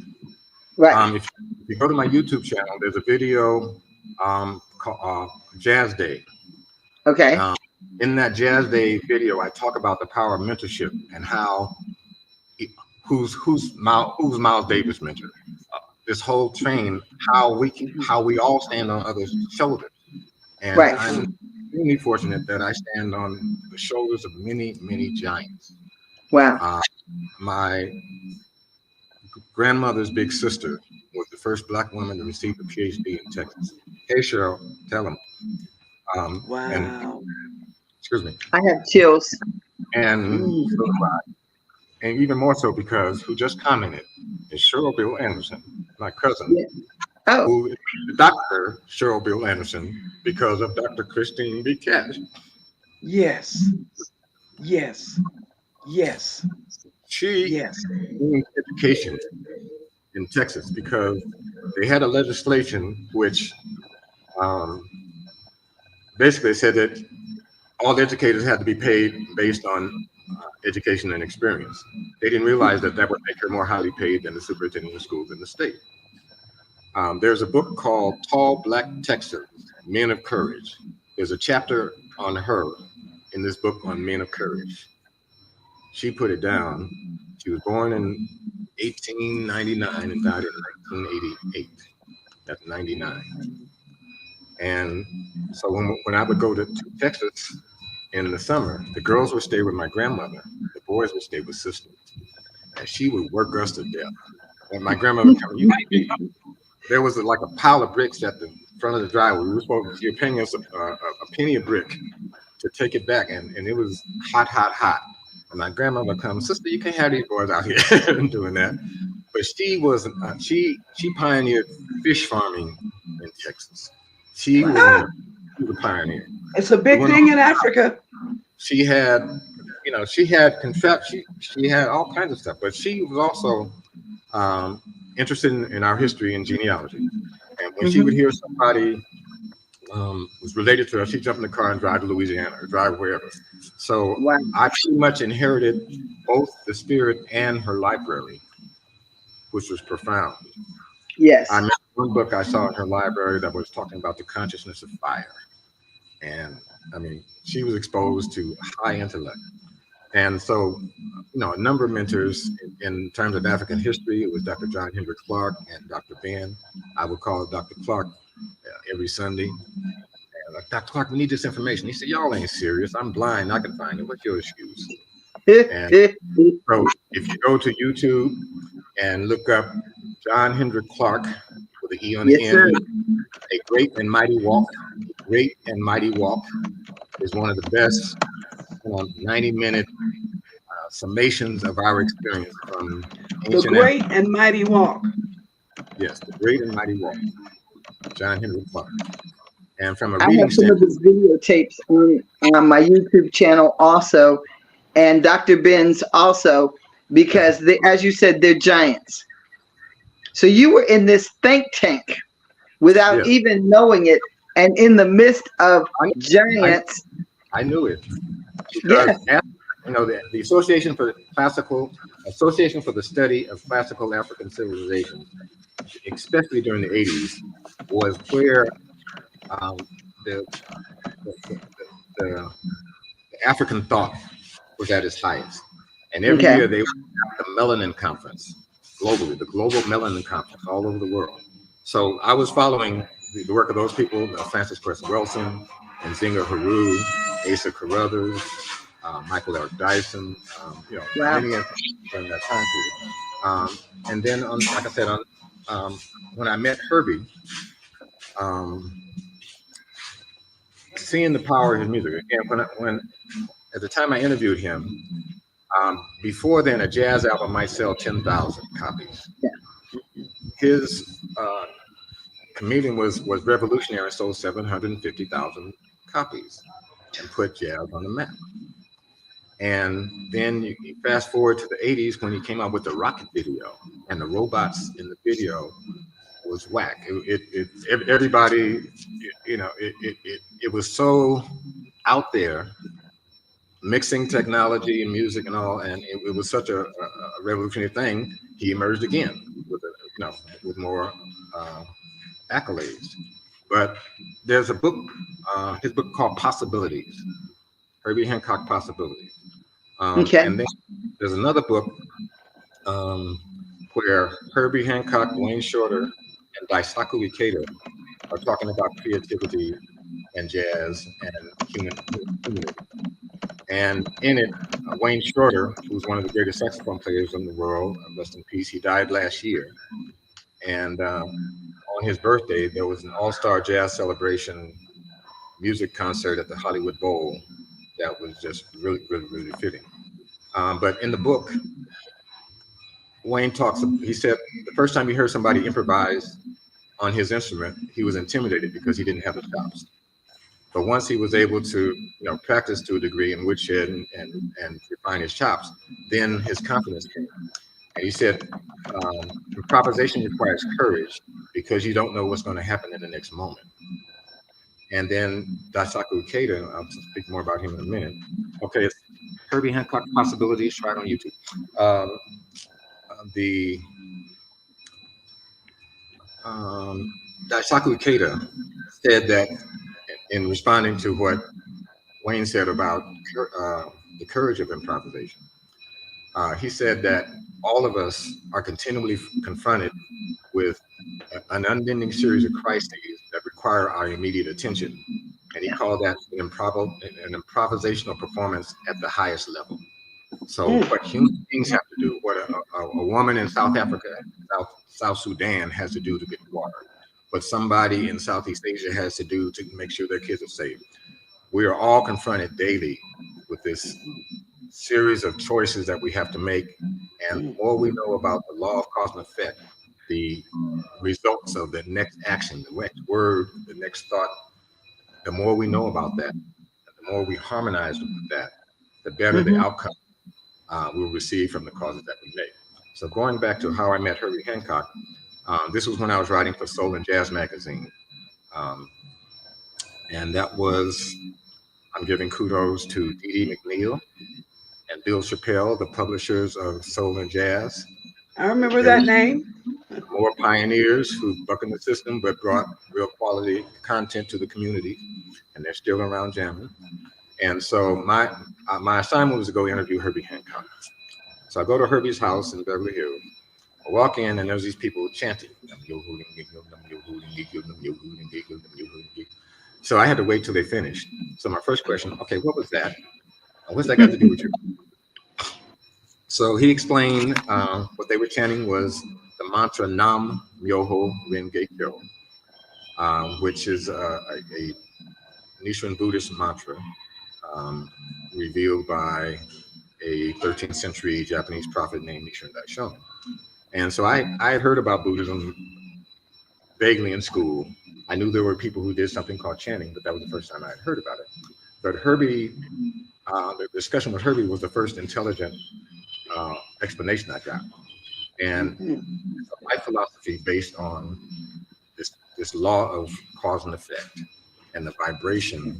Right. If you go to my YouTube channel, there's a video called Jazz Day. Okay. In that Jazz Day video, I talk about the power of mentorship and how who's Miles Davis' mentor. This whole train, how we all stand on others' shoulders. And right. I'm extremely fortunate that I stand on the shoulders of many, many giants. Wow. My grandmother's big sister was the first black woman to receive a PhD in Texas. Hey, Cheryl, tell them. Wow. And, excuse me. I have chills. And and even more so because who just commented is Cheryl Bill Anderson, my cousin, who is Dr. Cheryl Bill Anderson because of Dr. Christine B. Cash. Yes. Yes. Yes. She doing education in Texas because they had a legislation which basically said that all educators had to be paid based on education and experience. They didn't realize that would make her more highly paid than the superintendent of schools in the state. There's a book called Tall Black Texans, Men of Courage. There's a chapter on her in this book on Men of Courage. She put it down. She was born in 1899 and died in 1988. That's 99. And so when I would go to Texas in the summer, the girls would stay with my grandmother. The boys would stay with sisters. And she would work us to death. And my grandmother would come, there was like a pile of bricks at the front of the driveway. We were supposed to, you're paying us a penny a brick to take it back. And it was hot, hot, hot. And my grandmother comes, sister, you can't have these boys out here doing that. But she was, she pioneered fish farming in Texas. She was a pioneer. It's a big thing in Africa. She had, she had she had all kinds of stuff, but she was also interested in our history and genealogy. And when she would hear somebody was related to her, she'd jump in the car and drive to Louisiana or drive wherever. So I pretty much inherited both the spirit and her library, which was profound. Yes. I remember one book I saw in her library that was talking about the consciousness of fire. And I mean, she was exposed to high intellect. And so, a number of mentors in terms of African history, it was Dr. John Hendrick Clark and Dr. Ben. I would call Dr. Clark every Sunday. And like, Dr. Clark, we need this information. He said, y'all ain't serious. I'm blind. I can find it. What's your excuse? And so if you go to YouTube and look up John Hendrick Clark with an E on the end, A Great and Mighty Walk. A Great and Mighty Walk is one of the best 90-minute summations of our experience from The ancient Africa. Great and Mighty Walk. Yes, the Great and Mighty Walk, John Henry Clark. And from a I reading have some of standpoint, his videotapes on my YouTube channel also, and Dr. Ben's also, because they, as you said, they're giants. So you were in this think tank without yes, even knowing it, and in the midst of I, giants. I knew it because Yes, the Association for the Study of Classical African Civilizations, especially during the 80s, was where the, the, the African thought was at its highest. And every okay. year they would have the Melanin Conference globally, the Global Melanin Conference all over the world. So I was following the work of those people, Francis Cress Wilson, and Zinga Haru, Asa Carruthers, Michael Eric Dyson, Wow. many during that time period. And then, like I said, when I met Herbie, seeing the power of his music again, when at the time I interviewed him, before then a jazz album might sell 10,000 copies. Yeah. His comedian was revolutionary and sold 750,000 copies and put jazz on the map. And then you fast forward to the 80s when he came out with the rocket video, and the robots in the video was whack. Everybody, it was so out there, mixing technology and music and all, and it was such a revolutionary thing. He emerged again with more accolades. But there's a book, his book called Possibilities, Herbie Hancock Possibilities. Okay. And then there's another book where Herbie Hancock, Wayne Shorter, and Daisaku Ikeda are talking about creativity and jazz and human community. And in it, Wayne Shorter, who's one of the greatest saxophone players in the world, rest in peace, he died last year. And on his birthday, there was an all-star jazz celebration music concert at the Hollywood Bowl that was just really, really, really fitting. But in the book, Wayne he said the first time he heard somebody improvise on his instrument, he was intimidated because he didn't have the chops. But once he was able to, practice to a degree in woodshed and refine his chops, then his confidence came. And he said, improvisation requires courage because you don't know what's going to happen in the next moment. And then Daisaku Ikeda, I'll speak more about him in a minute. Okay, it's Herbie Hancock Possibilities, try it on YouTube. Daisaku Ikeda said that in responding to what Wayne said about the courage of improvisation, he said that all of us are continually confronted with an unending series of crises that require our immediate attention. And he called that an improvisational performance at the highest level. So what human beings have to do, what a woman in South Africa, South Sudan has to do to get water, what somebody in Southeast Asia has to do to make sure their kids are safe. We are all confronted daily with this series of choices that we have to make. And the more we know about the law of cause and effect, the results of the next action, the next word, the next thought, the more we know about that, the more we harmonize with that, the better the outcome we'll receive from the causes that we make. So going back to how I met Herbie Hancock, this was when I was writing for Soul and Jazz magazine. And that was, I'm giving kudos to Dee Dee McNeil and Bill Chappelle, the publishers of Soul and Jazz. I remember that name. More pioneers who bucking the system but brought real quality content to the community, and they're still around jamming. And so my assignment was to go interview Herbie Hancock. So I go to Herbie's house in Beverly Hills. I walk in and there's these people chanting. So I had to wait till they finished. So my first question, okay, what was that? What's that got to do with you? So he explained what they were chanting was the mantra Nam Myoho Renge Kyo, which is a Nichiren Buddhist mantra revealed by a 13th century Japanese prophet named Nichiren Daishonin. And so I had heard about Buddhism vaguely in school. I knew there were people who did something called chanting, but that was the first time I had heard about it. But Herbie, the discussion with Herbie was the first intelligent explanation I got. And my philosophy based on this law of cause and effect and the vibration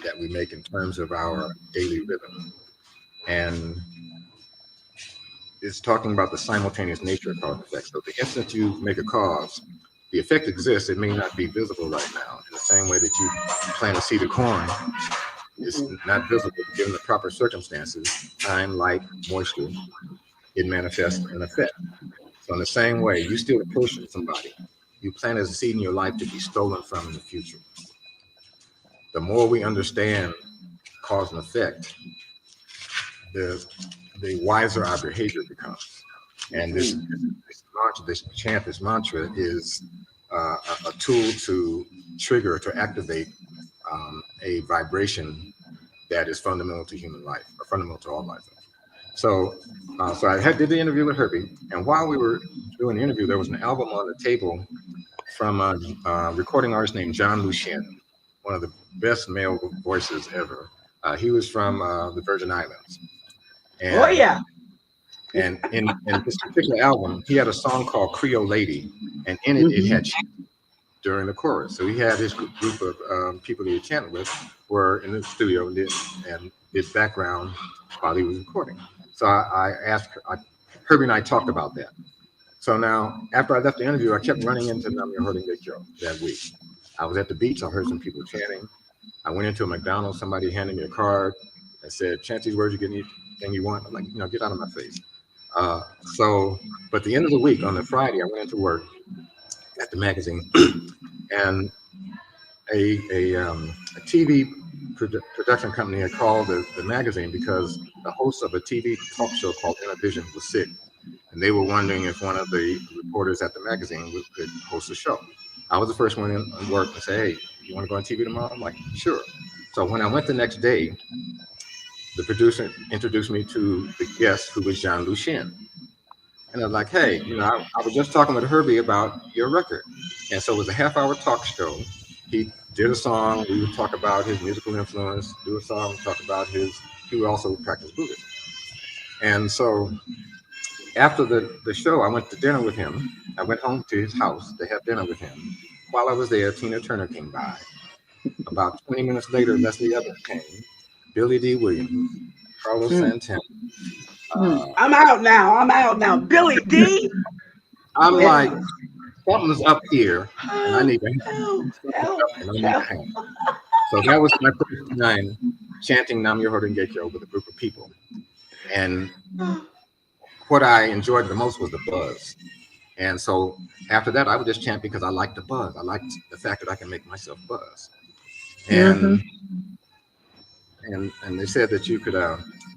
that we make in terms of our daily rhythm. And it's talking about the simultaneous nature of cause and effect. So the instant you make a cause, the effect exists. It may not be visible right now. In the same way that you plant a seed of corn, it's not visible, but given the proper circumstances, time, light, moisture, it manifests an effect. So in the same way, you steal a purse from somebody, you plant a seed in your life to be stolen from in the future. The more we understand cause and effect, the wiser our behavior becomes. And this mantra is a tool to trigger, to activate a vibration that is fundamental to human life, or fundamental to all life. So I did the interview with Herbie, and while we were doing the interview, there was an album on the table from a recording artist named John Lucien, one of the best male voices ever. He was from the Virgin Islands. And, oh yeah. And in this particular album, he had a song called Creole Lady, and in it, it had chanting during the chorus. So he had his group of people that he chanted with were in the studio and did background while he was recording. So I asked, Herbie and I talked about that. So now, after I left the interview, I kept running into Nam Myoho Renge Kyo that week. I was at the beach, I heard some people chanting. I went into a McDonald's, somebody handed me a card that said, chant these words, you get anything you want. I'm like, get out of my face. But at the end of the week, on the Friday, I went into work at the magazine, and a TV production company had called the magazine because the host of a TV talk show called Vision was sick, and they were wondering if one of the reporters at the magazine could host a show. I was the first one in work to say, hey, you want to go on TV tomorrow? I'm like, sure. So when I went the next day, the producer introduced me to the guest, who was John Lucien. And I was like, hey, I was just talking with Herbie about your record. And so it was a half-hour talk show. He did a song. We would talk about his musical influence, do a song, talk about he would also practice Buddhism. And so after the show, I went to dinner with him. I went home to his house to have dinner with him. While I was there, Tina Turner came by. About 20 minutes later, Leslie Evans came, Billy D. Williams, Carlos Santana. I'm out now. Billy D. I'm like, something's up here, and I need to help. So that was my first time chanting Nam Myoho Renge Kyo with a group of people. And what I enjoyed the most was the buzz. And so after that, I would just chant because I liked the buzz. I liked the fact that I can make myself buzz. And and they said that you could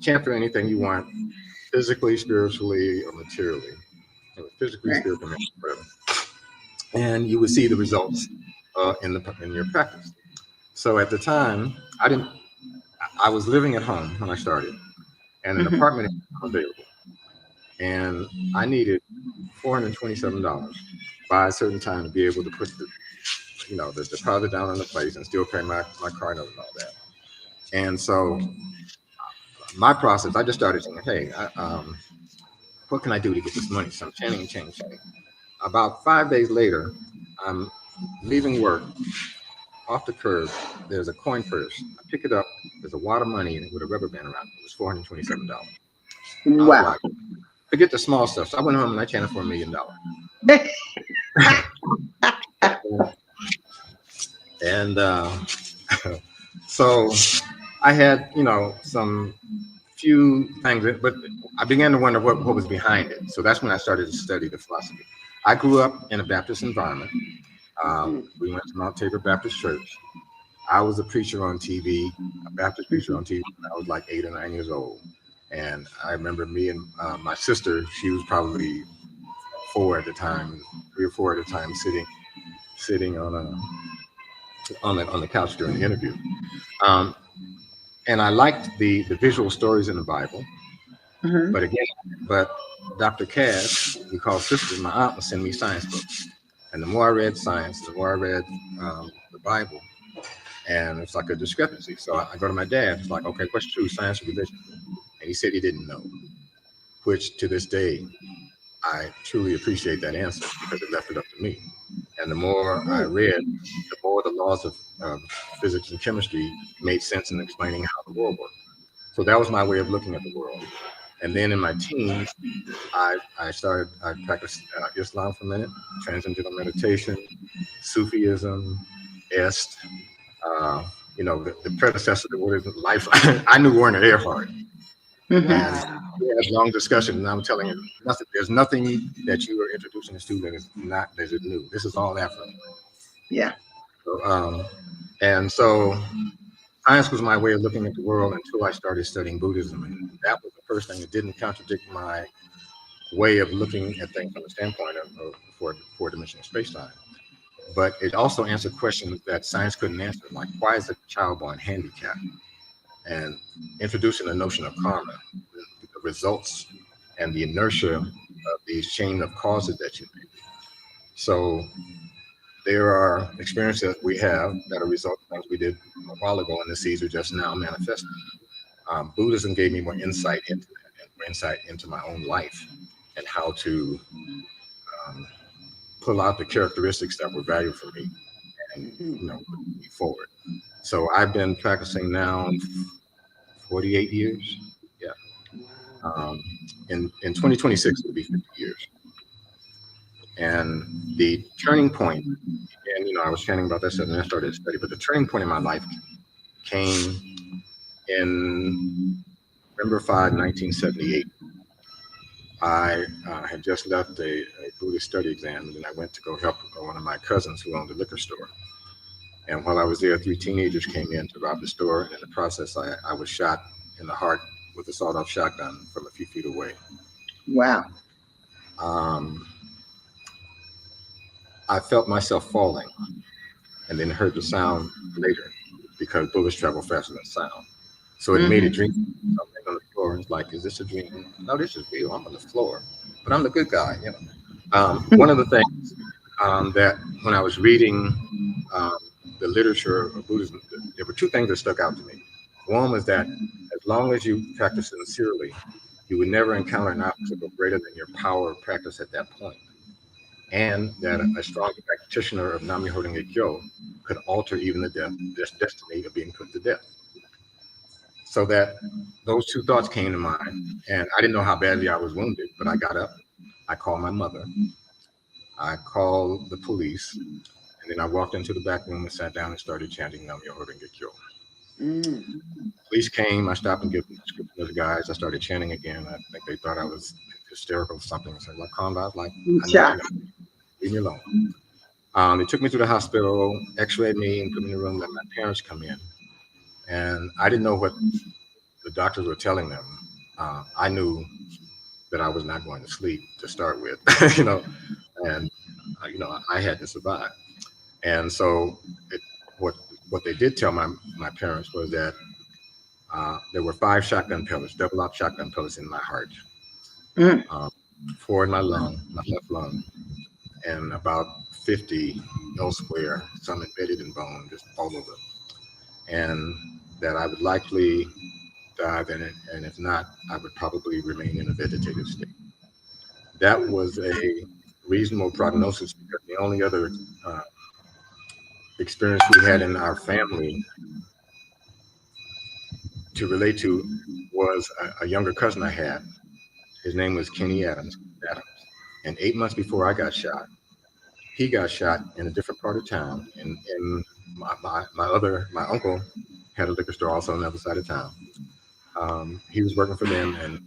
chant for anything you want, physically, spiritually, or materially. Physically, spiritually, whatever. And you would see the results in your practice. So at the time, I was living at home when I started, and an apartment was available. And I needed $427 by a certain time to be able to put the deposit down on the place and still pay my car note and all that. And so my process, I just started saying, hey, what can I do to get this money? So I'm chanting. About 5 days later, I'm leaving work. Off the curb, there's a coin purse. I pick it up. There's a wad of money in it with a rubber band around it. It was $427. Wow. Like, forget the small stuff. So I went home and I chanted for $1 million. And so I had, some few things, but I began to wonder what was behind it. So that's when I started to study the philosophy. I grew up in a Baptist environment. We went to Mount Tabor Baptist Church. I was a preacher on TV, a Baptist preacher on TV when I was like 8 or 9 years old. And I remember me and my sister, she was probably 4 at the time, 3 or 4 at the time, sitting on the couch during the interview. And I liked the visual stories in the Bible. Mhm. But Dr. Cass, we call sister, my aunt, would send me science books. And the more I read science, the more I read the Bible. And it's like a discrepancy. So I go to my dad. It's like, okay, what's true, science or religion? And he said he didn't know, which to this day, I truly appreciate that answer because it left it up to me. And the more I read, the more the laws of physics and chemistry made sense in explaining how the world worked. So that was my way of looking at the world. And then in my teens, I practiced Islam for a minute, transcendental meditation, Sufism, Est, the predecessor to what is life. I knew Werner Erhard. Mhm. And we had a long discussion, and I'm telling you, there's nothing that you are introducing us to that is new. This is all African. Yeah. So, and so science was my way of looking at the world until I started studying Buddhism. And that was the first thing that didn't contradict my way of looking at things from the standpoint of four-dimensional space-time. But it also answered questions that science couldn't answer, like why is a child born handicapped? And introducing the notion of karma, the results and the inertia of these chain of causes that you make. So there are experiences that we have that are result of things we did a while ago, and the seeds are just now manifesting. Buddhism gave me more insight into that, and more insight into my own life and how to pull out the characteristics that were valuable for me and move me forward. So I've been practicing now 48 years. Yeah. In 2026 it'll be 50 years. And the turning point, and I was chanting about this and then I started to study, but the turning point in my life came in November 5, 1978. I had just left a Buddhist study exam, and then I went to go help one of my cousins who owned a liquor store. And while I was there, 3 teenagers came in to rob the store, and in the process, I was shot in the heart with a sawed-off shotgun from a few feet away. Wow. I felt myself falling, and then heard the sound later because bullets travel faster than sound. So it made a dream. Something on the floor. It's like, is this a dream? No, this is real. I'm on the floor, but I'm the good guy. One of the things that when I was reading the literature of Buddhism, there were 2 things that stuck out to me. One was that as long as you practice sincerely, you would never encounter an obstacle greater than your power of practice at that point. And that a strong practitioner of Nam-myoho Renge Kyo could alter even the destiny of being put to death. So that those 2 thoughts came to mind, and I didn't know how badly I was wounded, but I got up, I called my mother, I called the police, and then I walked into the back room and sat down and started chanting Nam-myoho Renge Kyo. Police came, I stopped and gave them the description of the guys, I started chanting again. I think they thought I was hysterical or something. I said, calm down, I know, leave me alone. They took me to the hospital, x-rayed me, and put me in the room, let my parents come in. And I didn't know what the doctors were telling them. I knew that I was not going to sleep to start with, and I had to survive. And so what they did tell my parents was that there were 5 shotgun pellets, double-op shotgun pellets in my heart, 4 in my left lung, and about 50 elsewhere, some embedded in bone, just all over. And that I would likely die, and if not, I would probably remain in a vegetative state. That was a reasonable prognosis because the only other experience we had in our family to relate to was a younger cousin I had. His name was Kenny Adams. And 8 months before I got shot, he got shot in a different part of town. And my uncle had a liquor store also on the other side of town. He was working for them and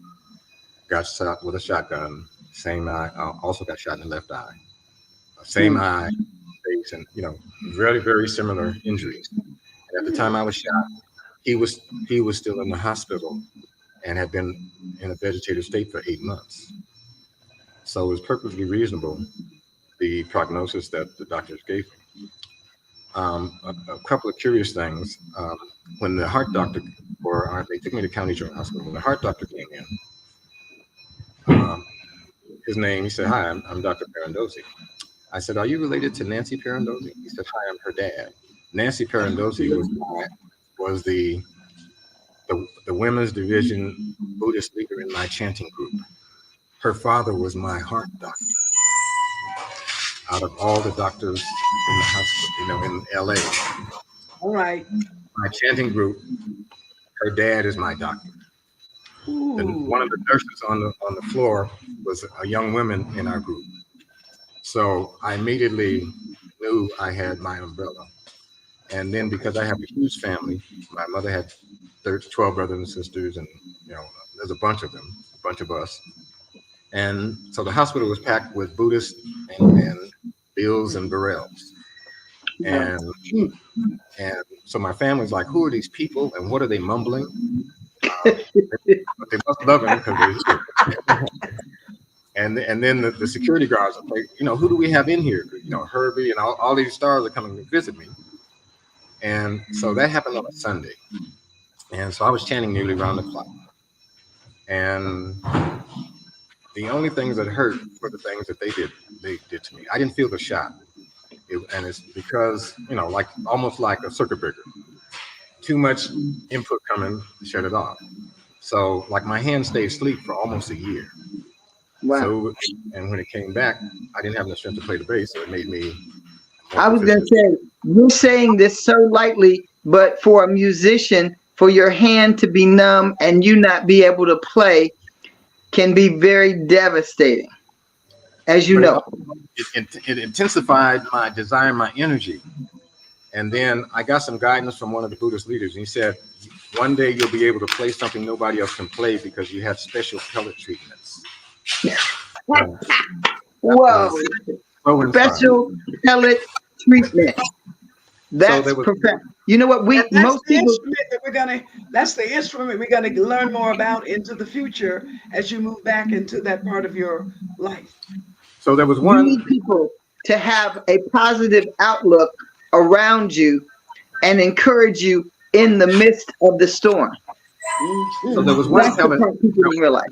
got shot with a shotgun. Same eye, also got shot in the left eye. Same eye, face, and very, very similar injuries. And at the time I was shot, he was still in the hospital and had been in a vegetative state for 8 months. So it was perfectly reasonable, the prognosis that the doctors gave me. a couple of curious things. When the heart doctor, they took me to County General Hospital. When the heart doctor came in, his name, he said, "Hi, I'm Dr. Pirandozzi." I said, "Are you related to Nancy Pirandozzi?" He said, "Hi, I'm her dad." Nancy Pirandozzi was the women's division Buddhist leader in my chanting group. Her father was my heart doctor. Out of all the doctors in the hospital, in LA, All right. my chanting group, her dad is my doctor. And one of the nurses on the floor was a young woman in our group. So I immediately knew I had my umbrella. And then because I have a huge family, my mother had 12 brothers and sisters, and there's a bunch of them, a bunch of us. And so the hospital was packed with Buddhists and Bills and Burrells. And so my family's like, "Who are these people and what are they mumbling?" But they must love him because they're here. And then the security guards are like, "Who do we have in here?" Herbie and all these stars are coming to visit me. And so that happened on a Sunday. And so I was chanting nearly around the clock. And the only things that hurt were the things that they did to me. I didn't feel the shot. And it's because, almost like a circuit breaker. Too much input coming, shut it off. So my hand stayed asleep for almost a year. Wow. So, and when it came back, I didn't have enough strength to play the bass, so it made me. I was going to say, you're saying this so lightly, but for a musician, for your hand to be numb and you not be able to play can be very devastating, as you know. It intensified my desire, my energy. And then I got some guidance from one of the Buddhist leaders. And he said, "One day you'll be able to play something nobody else can play because you have special pellet treatments." Whoa. Special pellet treatment. That's profound. You know what? Most people. That's the instrument we're gonna learn more about into the future as you move back into that part of your life. So there was You one. need people to have a positive outlook around you and encourage you in the midst of the storm. So there was one pellet. People don't realize.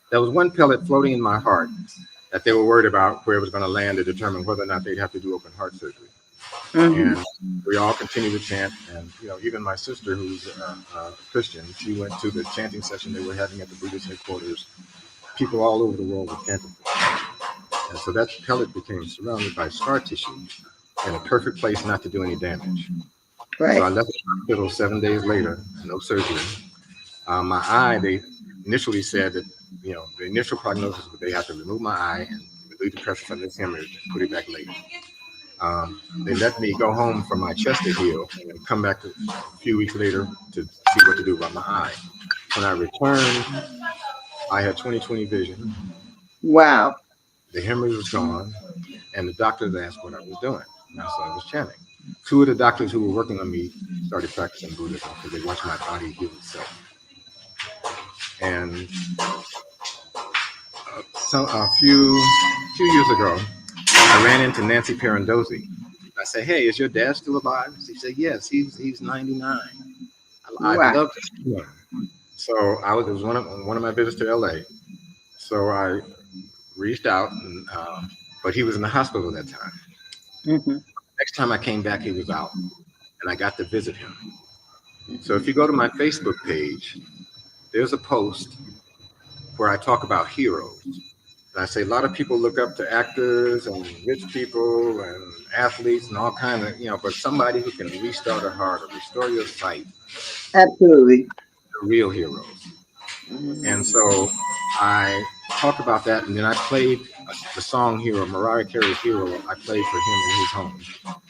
There was one pellet floating in my heart that they were worried about where it was going to land to determine whether or not they'd have to do open heart surgery. And we all continued to chant. And even my sister, who's a Christian, she went to the chanting session they were having at the Buddhist headquarters. People all over the world were chanting. And so that pellet became surrounded by scar tissue in a perfect place not to do any damage. Right. So I left the hospital 7 days later, no surgery. My eye, they initially said that, the initial prognosis was they have to remove my eye and relieve the pressure from this hemorrhage and put it back later. They let me go home for my chest to heal and then come back a few weeks later to see what to do about my eye. When I returned, I had 20/20 vision. Wow. The hemorrhage was gone, and the doctors asked what I was doing. And so I was chanting. Two of the doctors who were working on me started practicing Buddhism because they watched my body heal itself. And a few years ago, I ran into Nancy Pirandozzi. I said, "Hey, is your dad still alive?" She said, "Yes, he's 99. I'd love to see him." So it was one of my visits to LA. So I reached out, but he was in the hospital at that time. Next time I came back, he was out, and I got to visit him. So if you go to my Facebook page, there's a post where I talk about heroes. And I say a lot of people look up to actors and rich people and athletes and all kinds of, but somebody who can restart a heart or restore your sight. Absolutely. The real heroes. And so I talked about that, and then I played the song Hero, Mariah Carey's Hero. I played for him in his home.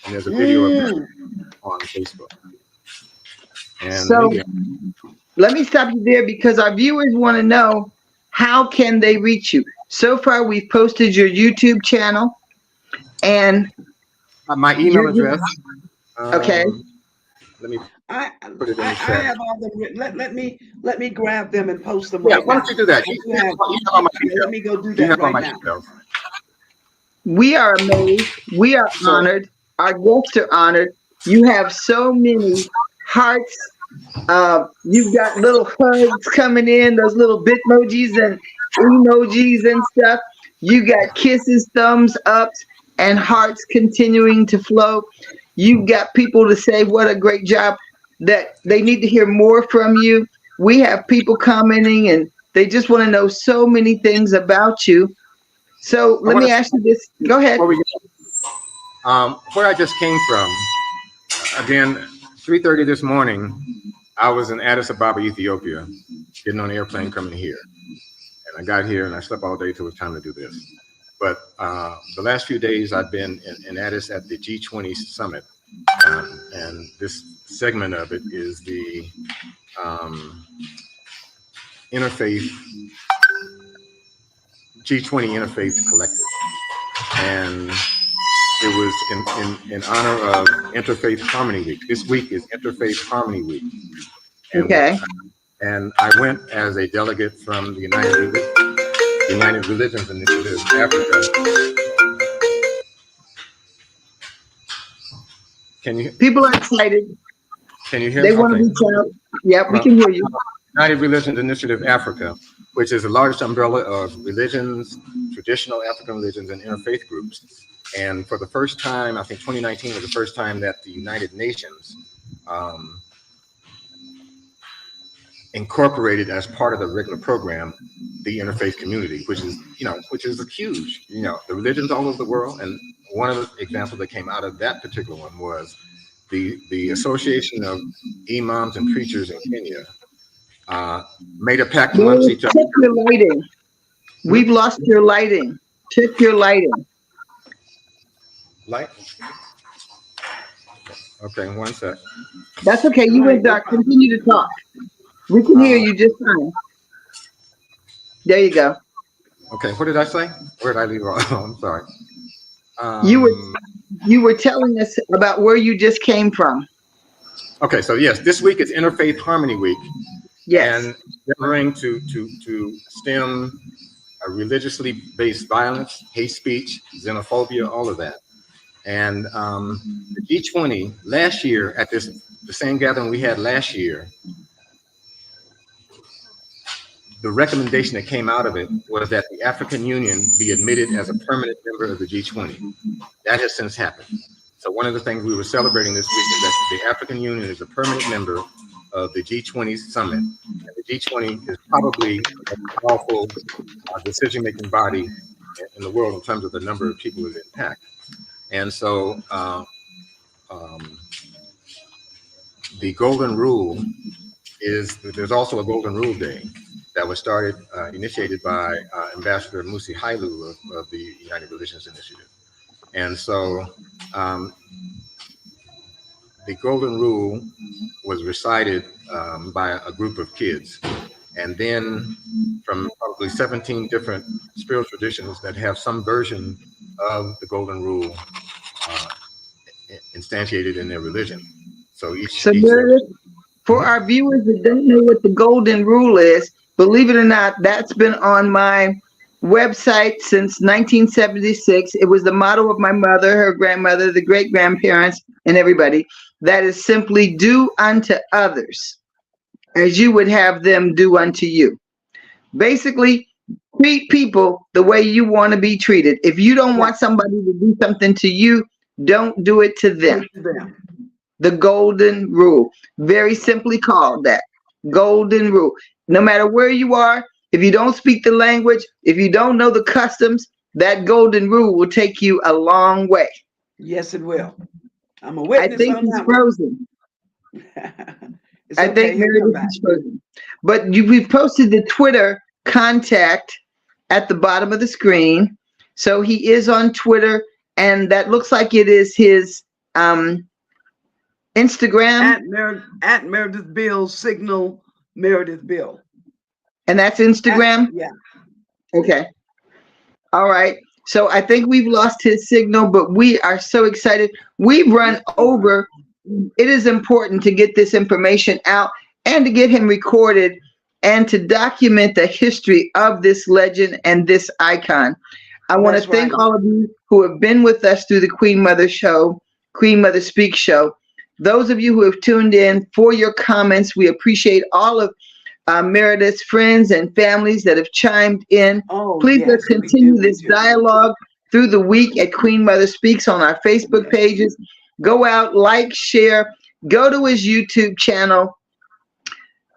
And there's a video of that on Facebook. And so let me stop you there because our viewers want to know, how can they reach you? So far, we've posted your YouTube channel and my email address. Okay. Let me put it in the chat. I have all them written. Let me grab them and post them. Yeah, why don't you do that? Let me go do that right now. We are amazed. We are honored. Our guests are honored You have so many hearts. You've got little hugs coming in, those little bitmojis and emojis and stuff. You got kisses, thumbs ups, and hearts continuing to flow. You've got people to say what a great job, that they need to hear more from you. We have people commenting and they just want to know so many things about you. So let me ask you this. Go ahead. Where I just came from, again, 3:30 this morning, I was in Addis Ababa, Ethiopia, getting on an airplane coming here. And I got here and I slept all day till it was time to do this. But the last few days I've been in Addis at the G20 summit. And this segment of it is the interfaith, G20 Interfaith Collective. And it was in honor of Interfaith Harmony Week. This week is Interfaith Harmony Week. And, okay. And I went as a delegate from the United Religions Initiative, Africa. Can you? People are excited. Can you hear me? They want to reach out. Yep, we can hear you. United Religions Initiative Africa, which is the largest umbrella of religions, traditional African religions, and interfaith groups. And for the first time, I think 2019 was the first time that the United Nations incorporated as part of the regular program the interfaith community, which is huge. The religions all over the world. And one of the examples that came out of that particular one was the Association of Imams and Preachers in Kenya made a pact amongst each other. Check your lighting. We've lost your lighting. Check your lighting. Light? Okay, one sec. That's okay. You went dark. Continue to talk. We can hear you just fine. There you go. Okay, what did I say? Where did I leave off? I'm sorry. You were telling us about where you just came from. Okay, so yes, this week is Interfaith Harmony Week. Yes. And endeavoring to stem religiously based violence, hate speech, xenophobia, all of that. And the G20 last year at the same gathering we had last year, the recommendation that came out of it was that the African Union be admitted as a permanent member of the G20. That has since happened. So one of the things we were celebrating this week is that the African Union is a permanent member of the G20 summit. And the G20 is probably the most powerful decision-making body in the world in terms of the number of people it impacts. And so the golden rule is, there's also a golden rule day that was initiated by Ambassador Musi Hailu of the United Religions Initiative. And so the golden rule was recited by a group of kids. And then from probably 17 different spiritual traditions that have some version of the golden rule instantiated in their religion. So for our viewers that don't know what the golden rule is, believe it or not, that's been on my website since 1976. It was the motto of my mother, her grandmother, the great-grandparents, and everybody. That is simply do unto others as you would have them do unto you. Basically, treat people the way you want to be treated. If you don't want somebody to do something to you, don't do it to them. The golden rule. Very simply called that. Golden rule. No matter where you are, if you don't speak the language, if you don't know the customs, that golden rule will take you a long way. Yes, it will. I'm a witness. I think it's frozen. I think Meredith is frozen. But we've posted the Twitter contact at the bottom of the screen. So he is on Twitter, and that looks like it is his Instagram. At Meredith Beal, Signal Meredith Beal. And that's Instagram? Yeah. Okay. All right. So I think we've lost his signal, but we are so excited. We've run over. It is important to get this information out and to get him recorded and to document the history of this legend and this icon. I want to thank all of you who have been with us through the Queen Mother show, Queen Mother Speaks show. those of you who have tuned in, for your comments. We appreciate all of Meredith's friends and families that have chimed in. Oh, Please yes, let's we continue do. this dialogue through the week at Queen Mother Speaks on our Facebook pages. Go out, like, share, go to his YouTube channel,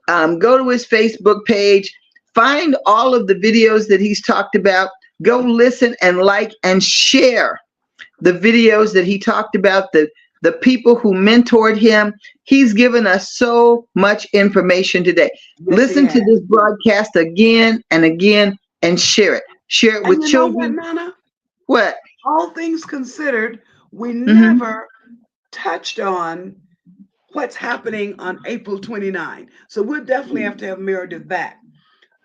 go to his Facebook page, find all of the videos that he's talked about. Go listen and like and share the videos that he talked about, the people who mentored him. He's given us so much information today. Yes, Listen to this broadcast again and again and share it. Share it with children. Know what, Nana? What? All things considered, we never touched on what's happening on April 29th. So we'll definitely have to have Meredith back.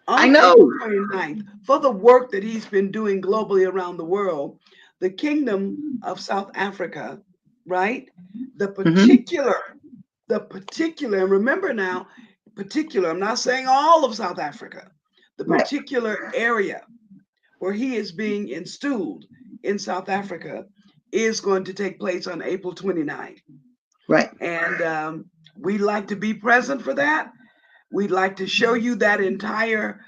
On April 29th, for the work that he's been doing globally around the world, the Kingdom of South Africa, right? The particular, and remember now, particular, I'm not saying all of South Africa, the particular area where he is being enstooled in South Africa is going to take place on April 29th. Right. And we'd like to be present for that. We'd like to show you that entire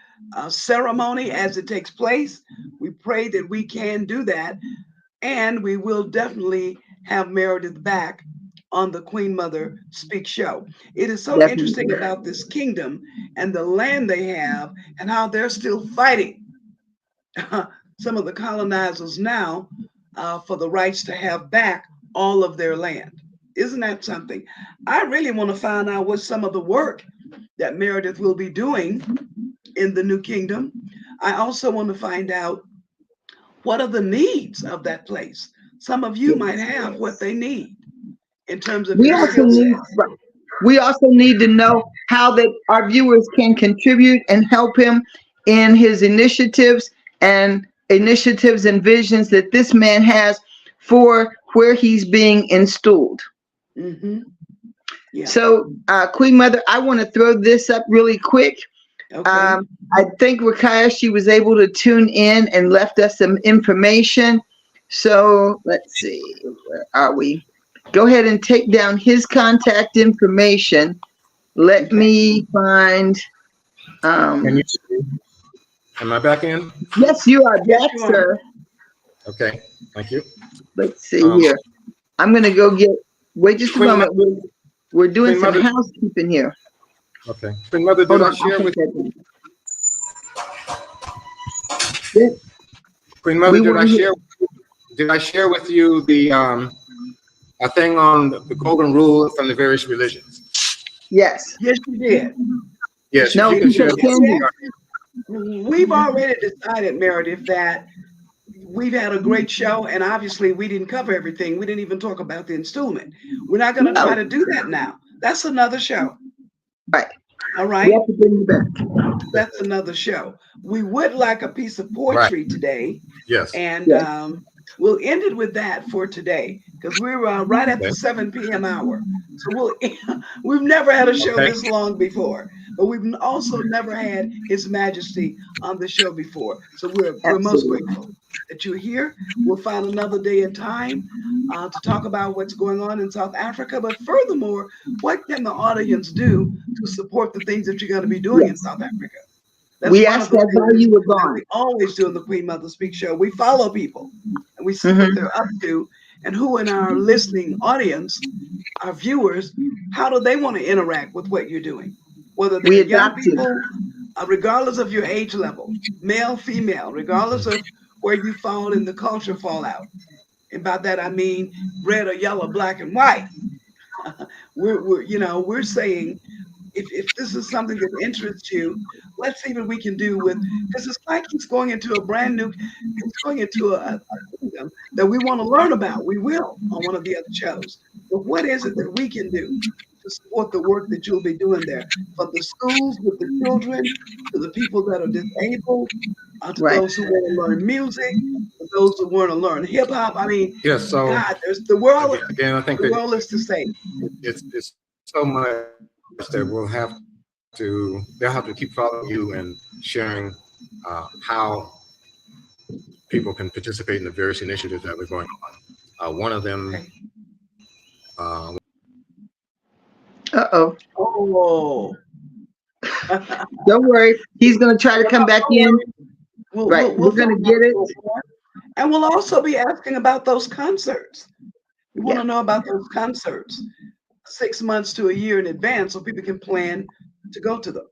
ceremony as it takes place. We pray that we can do that. And we will definitely have Meredith back on the Queen Mother Speak show. It is so interesting about this kingdom and the land they have and how they're still fighting some of the colonizers now for the rights to have back all of their land. Isn't that something? I really want to find out what some of the work that Meredith will be doing in the new kingdom. I also want to find out what are the needs of that place. Some of you might have what they need in terms of your skill set. We also need to know how that our viewers can contribute and help him in his initiatives and visions that this man has for where he's being installed. So, Queen Mother, I want to throw this up really quick. I think Raquiyah, she was able to tune in and left us some information. So let's see, where are we? Go ahead and take down his contact information. Let me find. Can you see? Am I back in? Yes, you are back, sir. Okay, thank you. Let's see here. I'm going to go get. Wait just a moment. We're doing some housekeeping here. Okay. Queen Mother, did I share with you? Queen Mother, did I share with you the a thing on the golden rule from the various religions? Yes. Yes, you did. Yes. No, we've already decided, Meredith, that we've had a great show, and obviously we didn't cover everything. We didn't even talk about the enstoolment. We're not going to try to do that now. That's another show. Right. All right. We have to bring you back. That's another show. We would like a piece of poetry today. Yes. And we'll end it with that for today because we're right at the 7 p.m. hour. So we've never had a show this long before, but we've also never had His Majesty on the show before. So we're most grateful that you're here. We'll find another day and time to talk about what's going on in South Africa. But furthermore, what can the audience do to support the things that you're going to be doing in South Africa? That's we asked that while you were gone. We always do in the Queen Mother Speak show. We follow people and we see what they're up to and who in our listening audience, our viewers, how do they want to interact with what you're doing? Whether they're young people, regardless of your age level, male, female, regardless of where you fall in the culture fallout. And by that I mean red or yellow, black and white. We're saying if this is something that interests you, let's see what we can do with, because it's like he's going into a kingdom that we want to learn about. We will on one of the other shows. But what is it that we can do to support the work that you'll be doing there? From the schools with the children, to the people that are disabled, to those who want to learn music, to those who want to learn hip hop. I mean, yes, so God, there's the world. Again, I think the world is to say. It's so much that they'll have to keep following you and sharing how people can participate in the various initiatives that we're going on. One of them Uh-oh. Oh. Don't worry. He's going to try to come back in. Right. We're going to get it. And we'll also be asking about those concerts. We want Yeah. to know about those concerts 6 months to a year in advance so people can plan to go to them.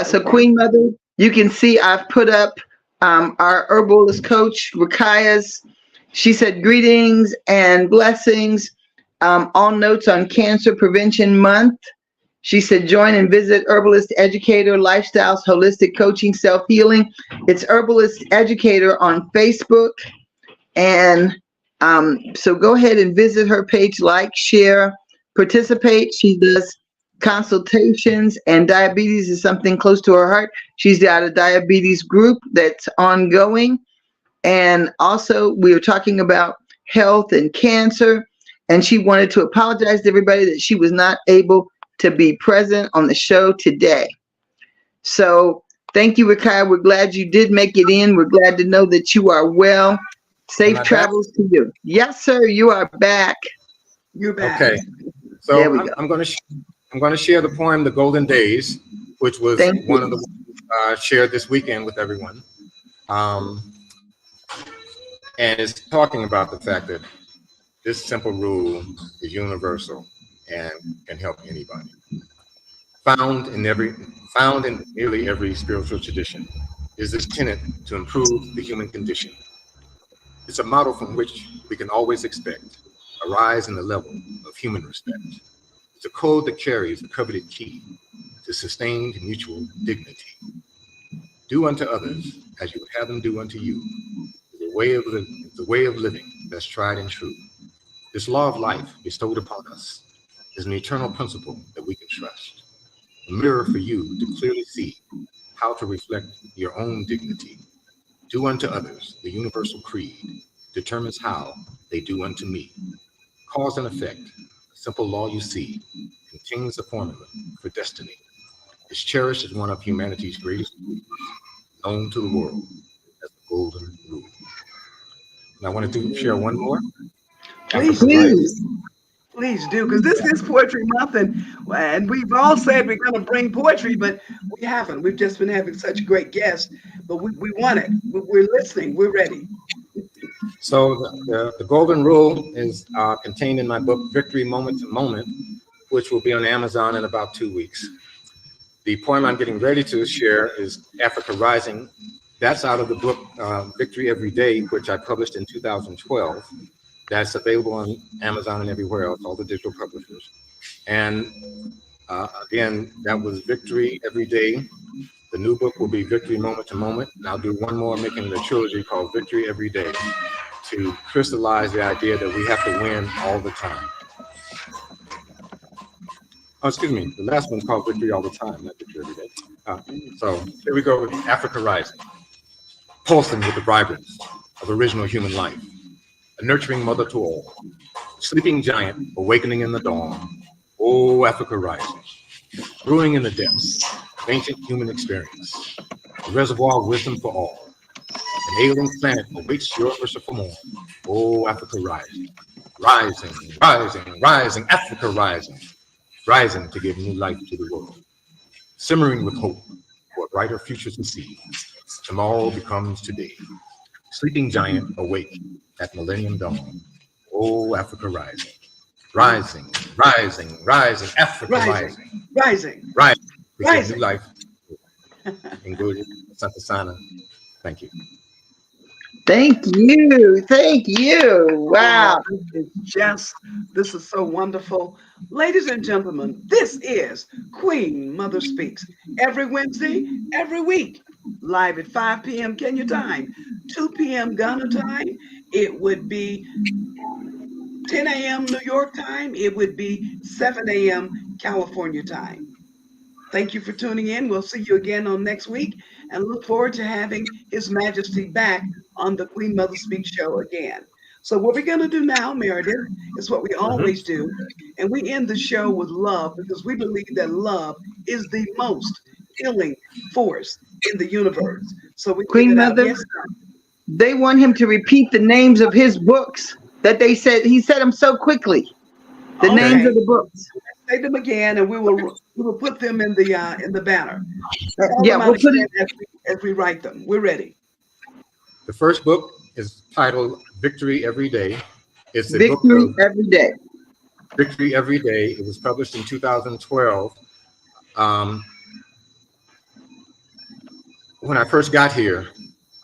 So Queen Mother, you can see I've put up our herbalist coach, Raquiyah's. She said, greetings and blessings. All notes on Cancer Prevention Month. She said, join and visit Herbalist Educator, Lifestyles, Holistic Coaching, Self-Healing. It's Herbalist Educator on Facebook. And so go ahead and visit her page, like, share, participate. She does consultations, and diabetes is something close to her heart. She's got a diabetes group that's ongoing. And also we were talking about health and cancer, and she wanted to apologize to everybody that she was not able to be present on the show today. So thank you, Raquiyah. We're glad you did make it in. We're glad to know that you are well. Safe travels to you. Yes, sir. You are back. You're back. Okay. So I'm going to share the poem, The Golden Days, which was one of the shared this weekend with everyone. And it's talking about the fact that this simple rule is universal and can help anybody. Found in nearly every spiritual tradition is this tenet to improve the human condition. It's a model from which we can always expect a rise in the level of human respect. It's a code that carries the coveted key to sustained mutual dignity. Do unto others as you would have them do unto you. It's a way of living that's tried and true. This law of life bestowed upon us is an eternal principle that we can trust. A mirror for you to clearly see how to reflect your own dignity. Do unto others, the universal creed, determines how they do unto me. Cause and effect, a simple law you see, contains a formula for destiny. It's cherished as one of humanity's greatest rules, known to the world as the Golden Rule. And I wanted to share one more. Please do, because this is Poetry Month, and we've all said we're going to bring poetry, but we haven't. We've just been having such great guests, but we want it. We're listening. We're ready. So the Golden Rule is contained in my book, Victory Moment to Moment, which will be on Amazon in about 2 weeks. The poem I'm getting ready to share is Africa Rising. That's out of the book Victory Every Day, which I published in 2012. That's available on Amazon and everywhere else, all the digital publishers. And again, that was Victory Every Day. The new book will be Victory Moment to Moment. And I'll do one more, making the trilogy called Victory Every Day, to crystallize the idea that we have to win all the time. Oh, excuse me, the last one's called Victory All the Time, not Victory Every Day. So here we go with Africa Rising, pulsing with the vibrance of original human life. A nurturing mother to all, sleeping giant awakening in the dawn. Oh, Africa rising, brewing in the depths of ancient human experience, a reservoir of wisdom for all. An alien planet awaits your merciful morn. Oh, Africa rising, rising, rising, rising, Africa rising, rising to give new life to the world, simmering with hope for a brighter future to see. Tomorrow becomes today. Sleeping giant awake at millennium dawn. Oh, Africa rising, rising, rising, rising, Africa rising, rising, rising, rising, new life. Ingudi, Santa Sana. Thank you. Thank you. Thank you. Wow. This is so wonderful. Ladies and gentlemen, this is Queen Mother Speaks every Wednesday, every week, live at 5 p.m. Kenya time, 2 p.m. Ghana time. It would be 10 a.m. New York time. It would be 7 a.m. California time. Thank you for tuning in. We'll see you again on next week, and look forward to having His Majesty back on the Queen Mother Speaks show again. So what we're going to do now, Meredith, is what we always do, and we end the show with love, because we believe that love is the most healing force in the universe. So we Queen Mother, they want him to repeat the names of his books that they said he said them so quickly. The names of the books. Say them again, and we will put them in the banner. Call Yeah, them out we'll put it. again as we write them. We're ready. The first book is titled Victory Every Day. It's a book Victory of Every Day. Victory Every Day. It was published in 2012. When I first got here,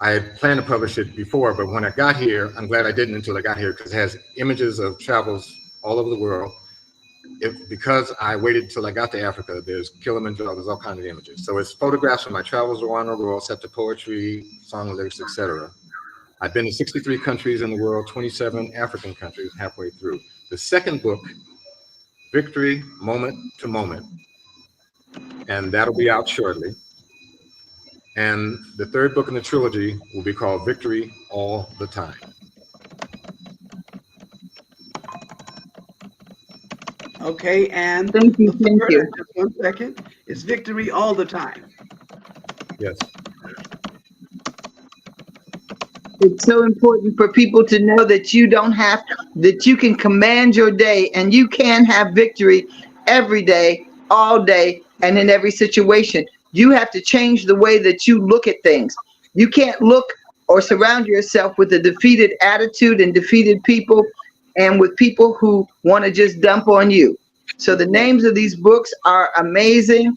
I had planned to publish it before, but when I got here, I'm glad I didn't until I got here, because it has images of travels all over the world. Because I waited till I got to Africa, there's Kilimanjaro, there's all kinds of images. So it's photographs of my travels around the world, set to poetry, song lyrics, etc. I've been to 63 countries in the world, 27 African countries halfway through. The second book, Victory Moment to Moment, and that'll be out shortly. And the third book in the trilogy will be called Victory All the Time. Okay, and Thank you. just 1 second. It's Victory All the Time. Yes. It's so important for people to know that you can command your day, and you can have victory every day, all day, and in every situation. You have to change the way that you look at things. You can't look or surround yourself with a defeated attitude and defeated people, and with people who want to just dump on you. So the names of these books are amazing.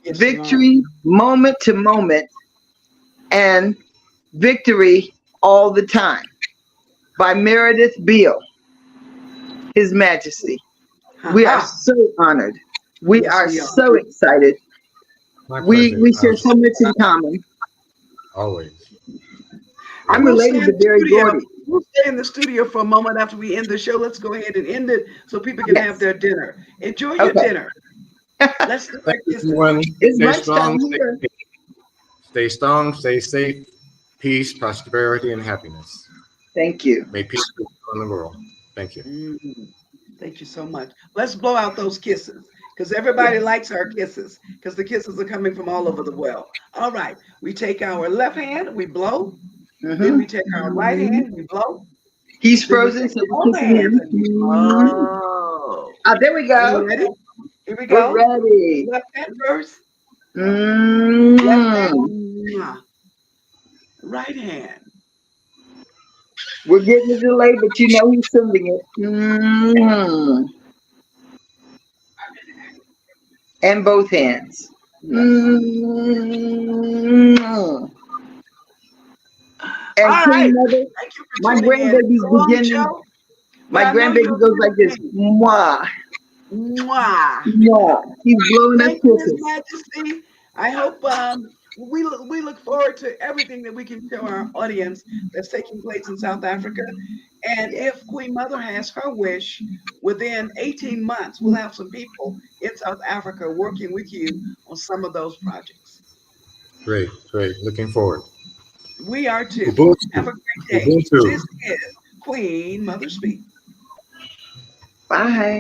Yes, Victory Moment to Moment and Victory All the Time by Meredith Beal, His Majesty. We are so honored. We are so excited. We share so much in common. Always. I'm related to Barry Gordy. We'll stay in the studio for a moment after we end the show. Let's go ahead and end it so people can have their dinner. Enjoy your dinner. Let's Thank you, everyone. Stay strong, stay safe, peace, prosperity, and happiness. Thank you. May peace be in the world. Thank you. Thank you so much. Let's blow out those kisses, because everybody likes our kisses, because the kisses are coming from all over the world. All right. We take our left hand, we blow. Then we take our right hand, we blow. He's frozen, so we kiss him. Oh, there we go. Ready? Here we go. We're ready. Left hand first. Left hand. Right hand. We're getting a delay, but you know he's sending it. And both hands. And all right. Mother, my grandbaby's beginning. My grandbaby goes like this. Mwah. Mwah. Yeah. He's blowing us kisses. His Majesty. I hope we look forward to everything that we can show our audience that's taking place in South Africa. And if Queen Mother has her wish, within 18 months, we'll have some people in South Africa working with you on some of those projects. Great. Looking forward. We are too. Have a great day. This is Queen Mother Speaks. Bye.